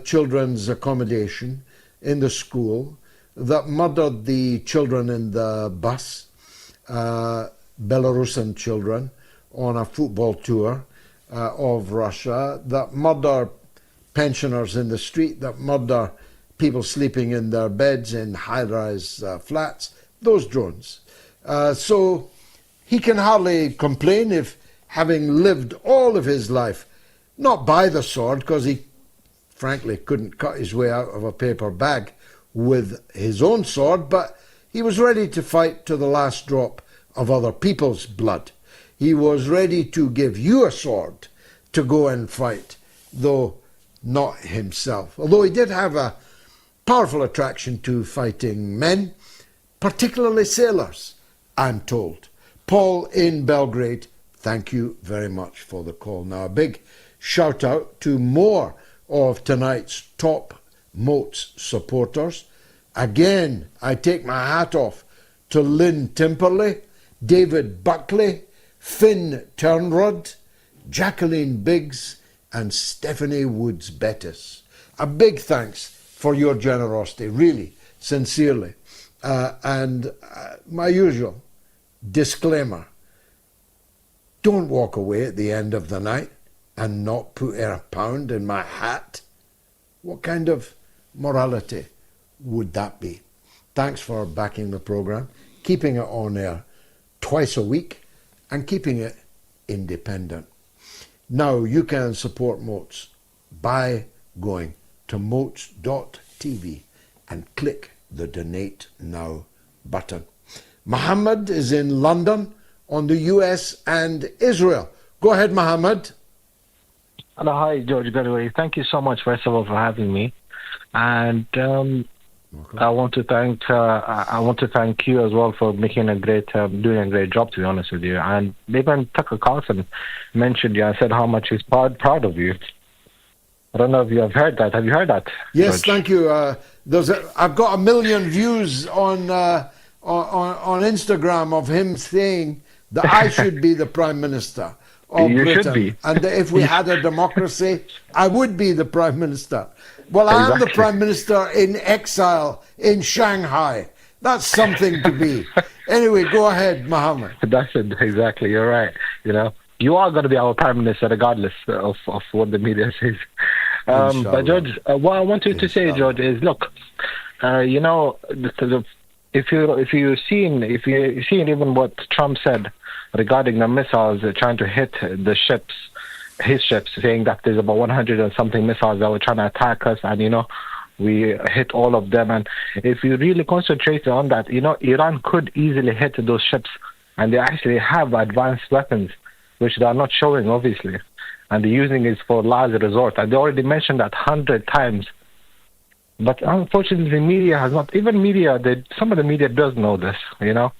children's accommodation in the school, that murdered the children in the bus, Belarusian children, on a football tour of Russia, that murder pensioners in the street, that murder people sleeping in their beds in high-rise flats, those drones. So he can hardly complain if, having lived all of his life, not by the sword, because he frankly couldn't cut his way out of a paper bag with his own sword, but he was ready to fight to the last drop of other people's blood. He was ready to give you a sword to go and fight, though not himself. Although he did have a powerful attraction to fighting men, particularly sailors, I'm told. Paul in Belgrade, thank you very much for the call. Now, a big shout out to more of tonight's top Moats supporters. Again, I take my hat off to Lynn Timperley, David Buckley, Finn Turnrod, Jacqueline Biggs, and Stephanie Woods Bettis. A big thanks for your generosity, really, sincerely. And my usual disclaimer, don't walk away at the end of the night and not put a pound in my hat. What kind of morality would that be? Thanks for backing the program, keeping it on air twice a week, and keeping it independent. Now you can support Moats by going to moats.tv and click the Donate Now button. Mohammed is in London on the US and Israel. Go ahead, Mohammed. Hello, hi, George Galloway. Thank you so much, first of all, for having me. And I want to thank you as well for making doing a great job, to be honest with you. And even Tucker Carlson mentioned you and said how much he's proud of you. I don't know if you have heard that. Have you heard that? Yes, George? thank you. I've got 1 million views on Instagram of him saying that I should be the Prime Minister of You Britain. should be. And that if we had a democracy, I would be the Prime Minister. Well, I am the Prime Minister in exile in Shanghai. That's something to be. Anyway, go ahead, Mohammed. That's it, exactly. You're right. You know, you are going to be our Prime Minister regardless of what the media says. But George, what I want you to say, George, is look, you know, if you've seen even what Trump said regarding the missiles trying to hit the ships, his ships, saying that there's about 100 and something missiles that were trying to attack us, and you know, we hit all of them. And if you really concentrate on that, you know, Iran could easily hit those ships, and they actually have advanced weapons, which they are not showing, obviously, and they're using it for last resort. And they already mentioned that 100 times. But unfortunately, media has not, even media, some of the media does know this, you know.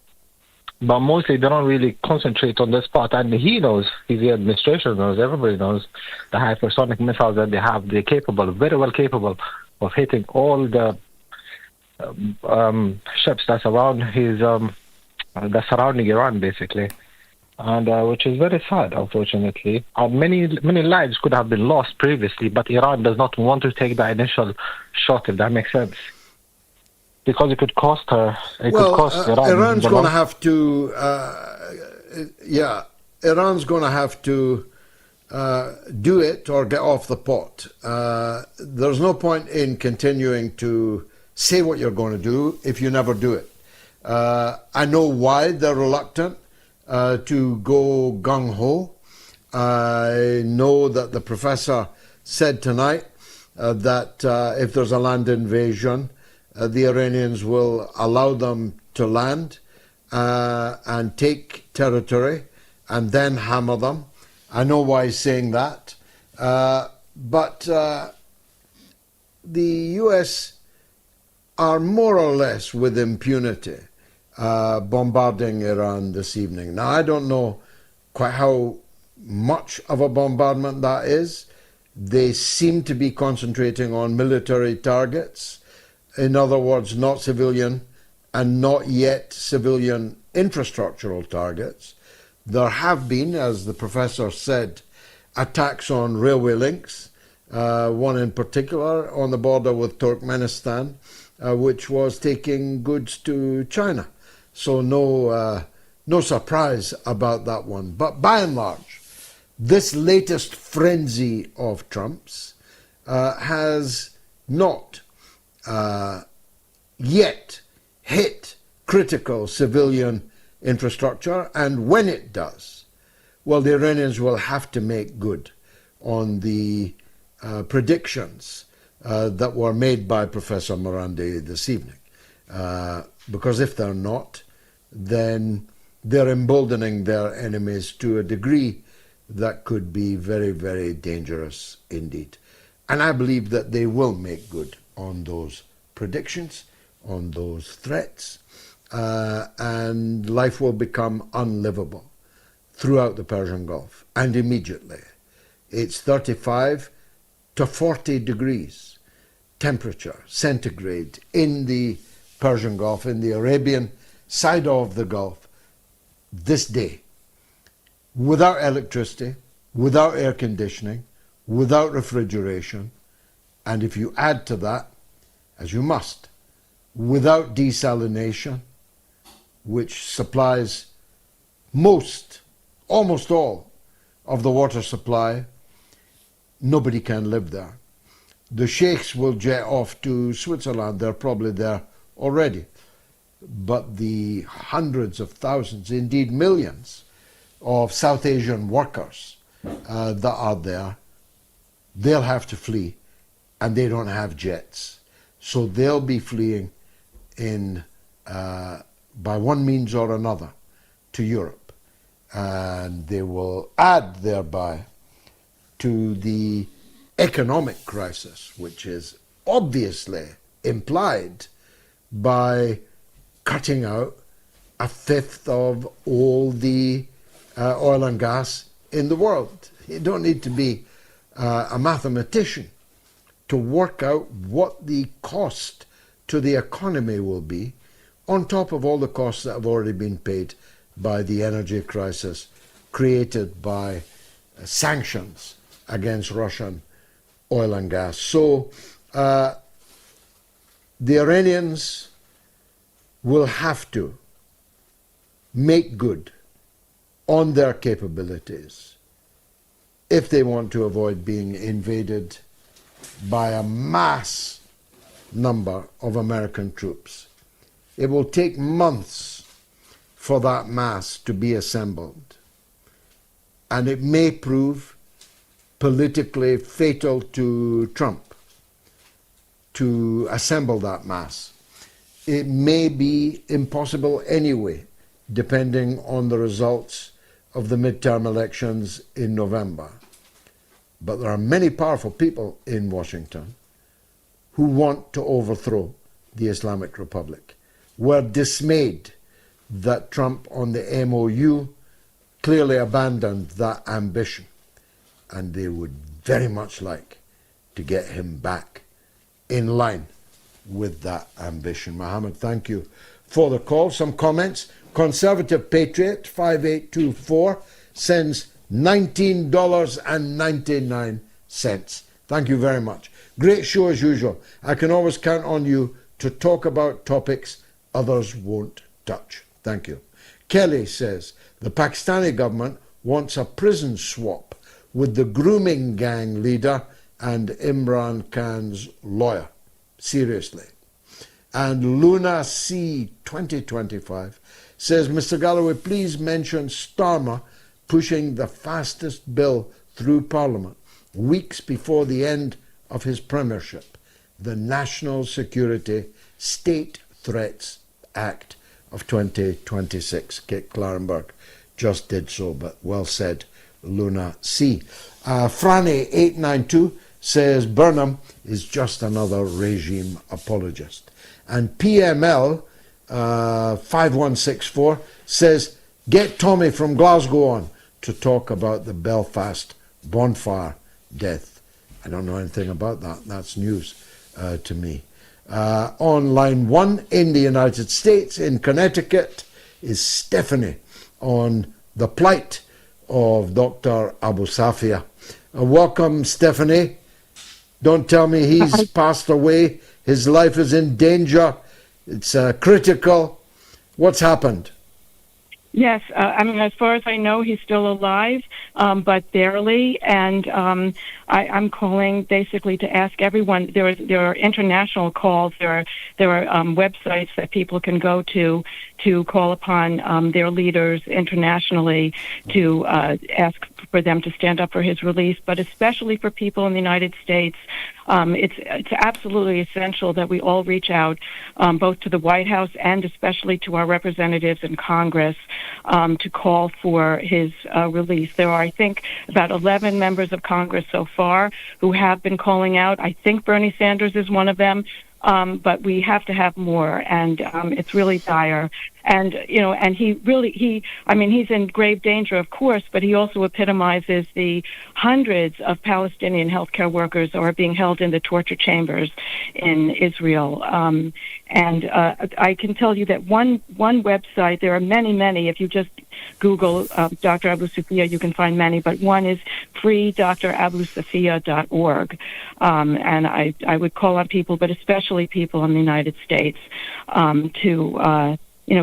But mostly they don't really concentrate on this part. And he knows, the administration knows, everybody knows the hypersonic missiles that they have. They're capable, very well capable of hitting all the ships that's around that's surrounding Iran, basically. And which is very sad, unfortunately. Many lives could have been lost previously, but Iran does not want to take the initial shot, if that makes sense. Because it could cost her. Could cost Iran. Iran's going to have to. Iran's going to have to do it or get off the pot. There's no point in continuing to say what you're going to do if you never do it. I know why they're reluctant to go gung-ho. I know that the professor said tonight that if there's a land invasion, the Iranians will allow them to land and take territory and then hammer them. I know why he's saying that. But the US are more or less with impunity bombarding Iran this evening. Now, I don't know quite how much of a bombardment that is. They seem to be concentrating on military targets. In other words, not civilian and not yet civilian infrastructural targets. There have been, as the professor said, attacks on railway links, one in particular on the border with Turkmenistan, which was taking goods to China. So no surprise about that one. But by and large, this latest frenzy of Trump's has not yet hit critical civilian infrastructure, and when it does, well, the Iranians will have to make good on the predictions that were made by Professor Marandi this evening. Because if they're not, then they're emboldening their enemies to a degree that could be very, very dangerous indeed. And I believe that they will make good on those predictions, on those threats, and life will become unlivable throughout the Persian Gulf, and immediately. It's 35 to 40 degrees temperature centigrade in the Persian Gulf, in the Arabian side of the Gulf this day, without electricity, without air conditioning, without refrigeration, and if you add to that, as you must, without desalination, which supplies almost all of the water supply, nobody can live there. The sheikhs will jet off to Switzerland, they're probably there already. But the hundreds of thousands, indeed millions, of South Asian workers that are there, they'll have to flee, and they don't have jets. So they'll be fleeing by one means or another to Europe. And they will add thereby to the economic crisis, which is obviously implied by cutting out a fifth of all the oil and gas in the world. You don't need to be a mathematician to work out what the cost to the economy will be, on top of all the costs that have already been paid by the energy crisis created by sanctions against Russian oil and gas. So the Iranians will have to make good on their capabilities if they want to avoid being invaded by a mass number of American troops. It will take months for that mass to be assembled, and it may prove politically fatal to Trump to assemble that mass. It may be impossible anyway, depending on the results of the midterm elections in November. But there are many powerful people in Washington who want to overthrow the Islamic Republic. We're dismayed that Trump on the MOU clearly abandoned that ambition, and they would very much like to get him back in line with that ambition. Mohammed, thank you for the call. Some comments. Conservative Patriot 5824 sends $19.99. Thank you very much. Great show as usual. I can always count on you to talk about topics others won't touch. Thank you. Kelly says the Pakistani government wants a prison swap with the grooming gang leader and Imran Khan's lawyer. Seriously. And Luna C 2025 says, Mr. Galloway, please mention Starmer pushing the fastest bill through Parliament weeks before the end of his premiership, the National Security State Threats Act of 2026. Kit Klarenberg just did so, but well said, Luna C. Franny 892 says Burnham is just another regime apologist. And PML 5164 says, get Tommy from Glasgow on to talk about the Belfast bonfire death. I don't know anything about that. That's news to me. On line 1 in the United States, in Connecticut, is Stephanie on the plight of Dr. Abu Safia. Welcome, Stephanie. Don't tell me he's passed away. His life is in danger. It's critical. What's happened? Yes, I mean, as far as I know, he's still alive, but barely. And I'm calling basically to ask everyone. There are international calls. There are websites that people can go to call upon their leaders internationally to ask for them to stand up for his release. But especially for people in the United States, it's absolutely essential that we all reach out, both to the White House and especially to our representatives in Congress, to call for his release. There are, I think, about 11 members of Congress so far who have been calling out. I think Bernie Sanders is one of them. But we have to have more, and it's really dire. And, and he's in grave danger, of course, but he also epitomizes the hundreds of Palestinian healthcare workers who are being held in the torture chambers in Israel. And I can tell you that one website, there are many, if you just Google Dr. Abu Sufia, you can find many, but one is freedrabusufia.org. And I would call on people, but especially people in the United States,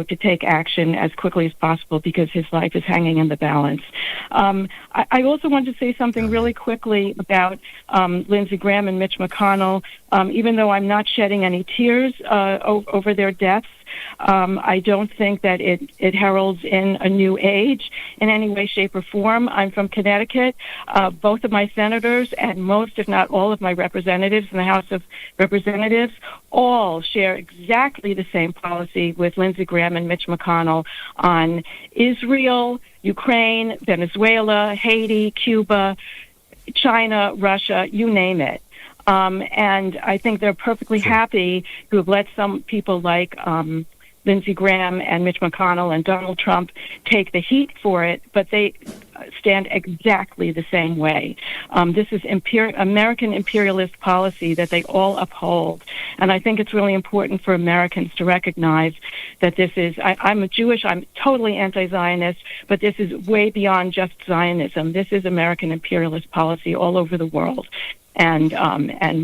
to take action as quickly as possible because his life is hanging in the balance. I also want to say something really quickly about Lindsey Graham and Mitch McConnell. Even though I'm not shedding any tears over their deaths, I don't think that it heralds in a new age in any way, shape, or form. I'm from Connecticut. Both of my senators and most, if not all, of my representatives in the House of Representatives all share exactly the same policy with Lindsey Graham and Mitch McConnell on Israel, Ukraine, Venezuela, Haiti, Cuba, China, Russia, you name it. And I think they're perfectly happy to have let some people like Lindsey Graham and Mitch McConnell and Donald Trump take the heat for it, but they stand exactly the same way. This is American imperialist policy that they all uphold. And I think it's really important for Americans to recognize that this is, I'm a Jewish, I'm totally anti-Zionist, but this is way beyond just Zionism. This is American imperialist policy all over the world. And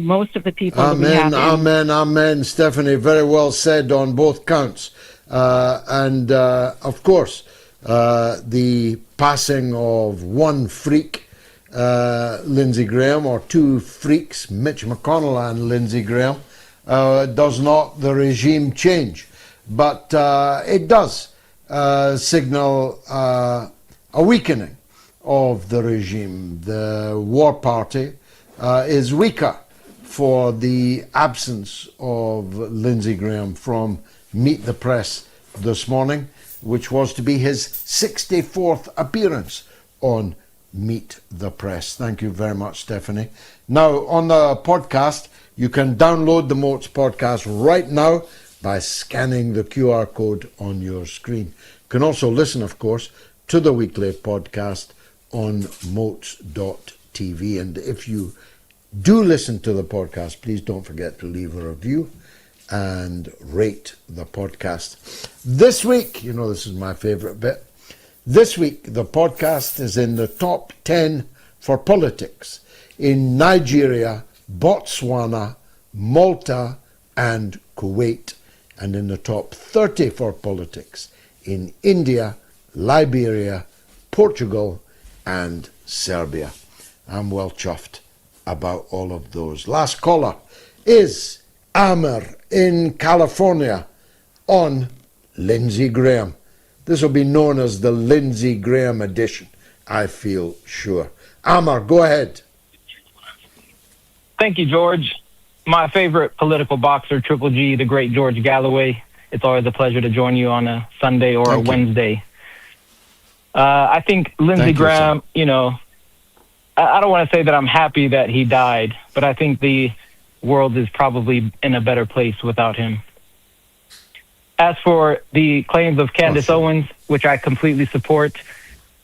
most of the people Amen, Stephanie, very well said on both counts. Of course, the passing of one freak, Lindsey Graham, or two freaks, Mitch McConnell and Lindsey Graham, does not the regime change. But it does signal a weakening of the regime. The war party is weaker for the absence of Lindsey Graham from Meet the Press this morning, which was to be his 64th appearance on Meet the Press. Thank you very much, Stephanie. Now, on the podcast, you can download the Moats podcast right now by scanning the QR code on your screen. You can also listen, of course, to the weekly podcast on moats.tv. And if you do listen to the podcast, please don't forget to leave a review and rate the podcast. This week, this is my favorite bit. This week, the podcast is in the top 10 for politics in Nigeria, Botswana, Malta, and Kuwait, and in the top 30 for politics in India, Liberia, Portugal, and Serbia. I'm well chuffed about all of those. Last caller is Amr in California on Lindsey Graham. This will be known as the Lindsey Graham edition, I feel sure. Amr, go ahead. Thank you, George. My favorite political boxer, Triple G, the great George Galloway. It's always a pleasure to join you on a Sunday or a Wednesday. I think Lindsey Graham, I don't want to say that I'm happy that he died, but I think the world is probably in a better place without him. As for the claims of Candace Owens, which I completely support,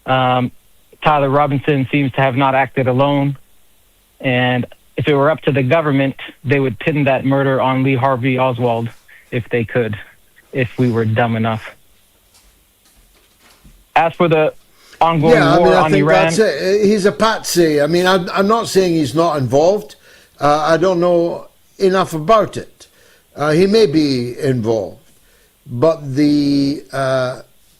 Tyler Robinson seems to have not acted alone. And if it were up to the government, they would pin that murder on Lee Harvey Oswald if they could, if we were dumb enough. As for the ongoing war on Iran, that's it. He's a patsy. I mean, I'm not saying he's not involved. I don't know enough about it. He may be involved, but the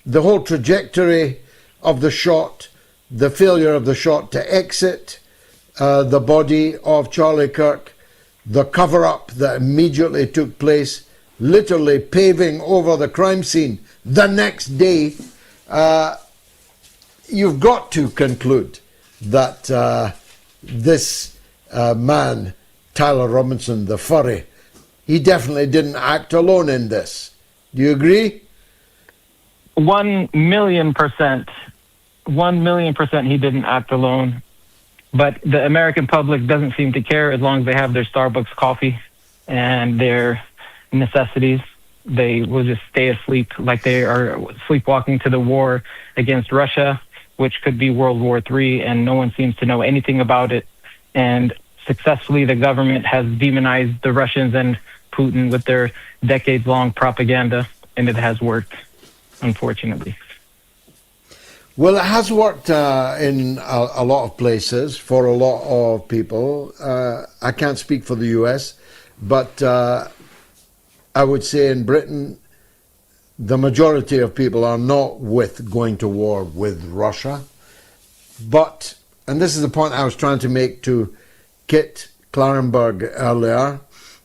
the whole trajectory of the shot, the failure of the shot to exit the body of Charlie Kirk, the cover-up that immediately took place, literally paving over the crime scene the next day, you've got to conclude that this man, Tyler Robinson, the furry, he definitely didn't act alone in this. Do you agree? 1,000,000%. 1,000,000% he didn't act alone. But the American public doesn't seem to care as long as they have their Starbucks coffee and their necessities. They will just stay asleep like they are sleepwalking to the war against Russia, which could be World War III, and no one seems to know anything about it. And successfully, the government has demonized the Russians and Putin with their decades-long propaganda, and it has worked, unfortunately. Well, it has worked in a lot of places for a lot of people. I can't speak for the US, but I would say in Britain, the majority of people are not with going to war with Russia. But, and this is the point I was trying to make to Kit Klarenberg earlier,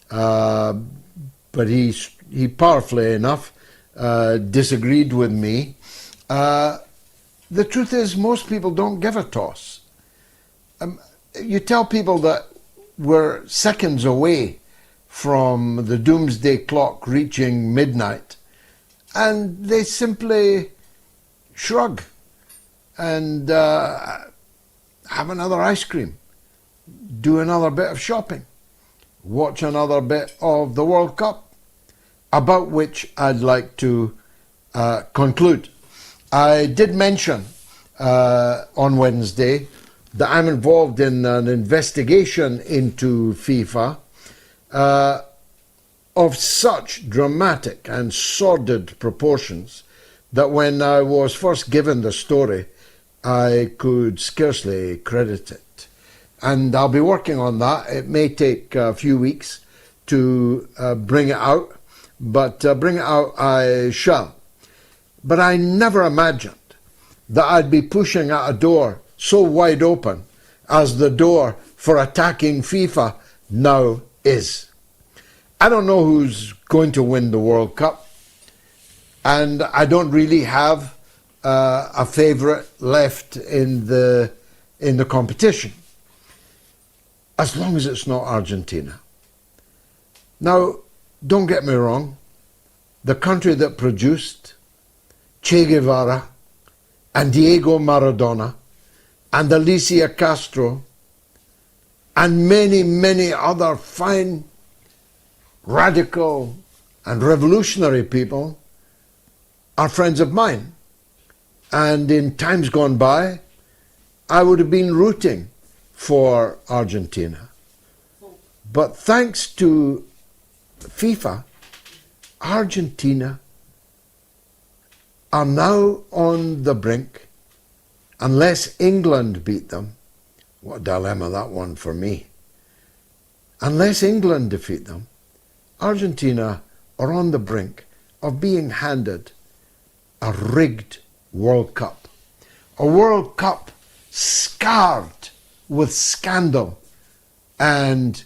but he powerfully enough disagreed with me. The truth is, most people don't give a toss. You tell people that we're seconds away from the doomsday clock reaching midnight, and they simply shrug and have another ice cream, do another bit of shopping, watch another bit of the World Cup, about which I'd like to conclude. I did mention on Wednesday that I'm involved in an investigation into FIFA of such dramatic and sordid proportions that when I was first given the story, I could scarcely credit it. And I'll be working on that. It may take a few weeks to bring it out, but bring it out I shall. But I never imagined that I'd be pushing at a door so wide open as the door for attacking FIFA now is. I don't know who's going to win the World Cup, and I don't really have a favourite left in the competition, as long as it's not Argentina. Now, don't get me wrong, the country that produced Che Guevara and Diego Maradona and Alicia Castro and many, many other fine, radical and revolutionary people are friends of mine. And in times gone by, I would have been rooting for Argentina. But thanks to FIFA, Argentina are now on the brink, unless England beat them. What a dilemma that one for me. Unless England defeat them, Argentina are on the brink of being handed a rigged World Cup. A World Cup scarred with scandal and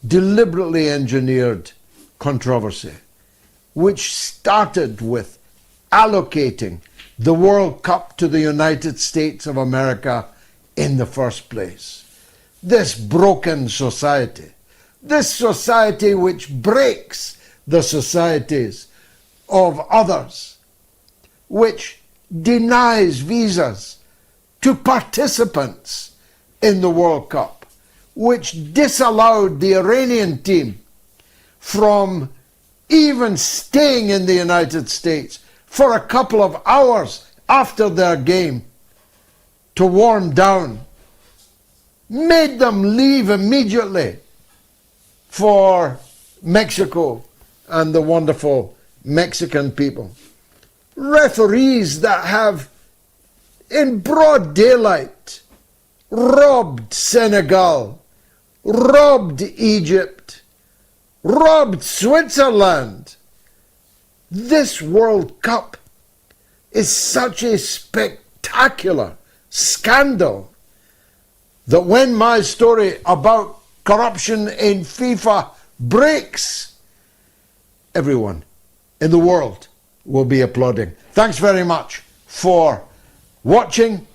deliberately engineered controversy, which started with allocating the World Cup to the United States of America in the first place. This broken society, this society which breaks the societies of others, which denies visas to participants in the World Cup, which disallowed the Iranian team from even staying in the United States for a couple of hours after their game to warm down, made them leave immediately for Mexico and the wonderful Mexican people. Referees that have, in broad daylight, robbed Senegal, robbed Egypt, robbed Switzerland. This World Cup is such a spectacular scandal that when my story about corruption in FIFA breaks, everyone in the world will be applauding. Thanks very much for watching.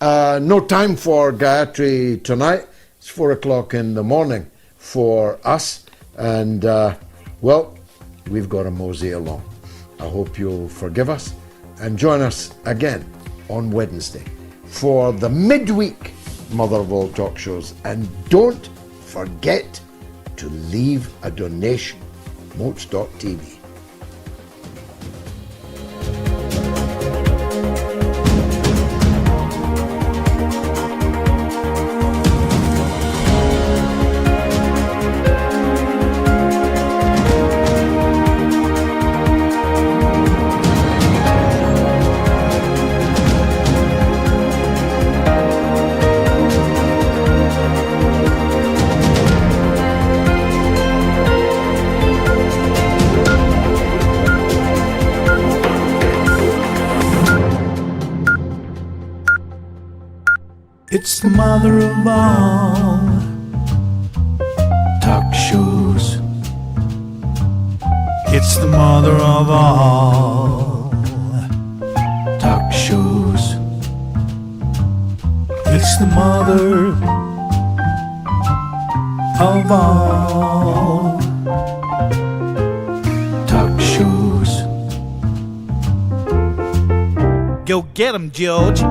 No time for Gayatri tonight. It's 4 o'clock in the morning for us. And, well, we've got to mosey along. I hope you'll forgive us and join us again on Wednesday for the midweek Mother of All Talk Shows. And don't forget to leave a donation. Moats.tv. It's the mother of all talk shows. It's the mother of all talk shows. It's the mother of all talk shows. Go get 'em, George.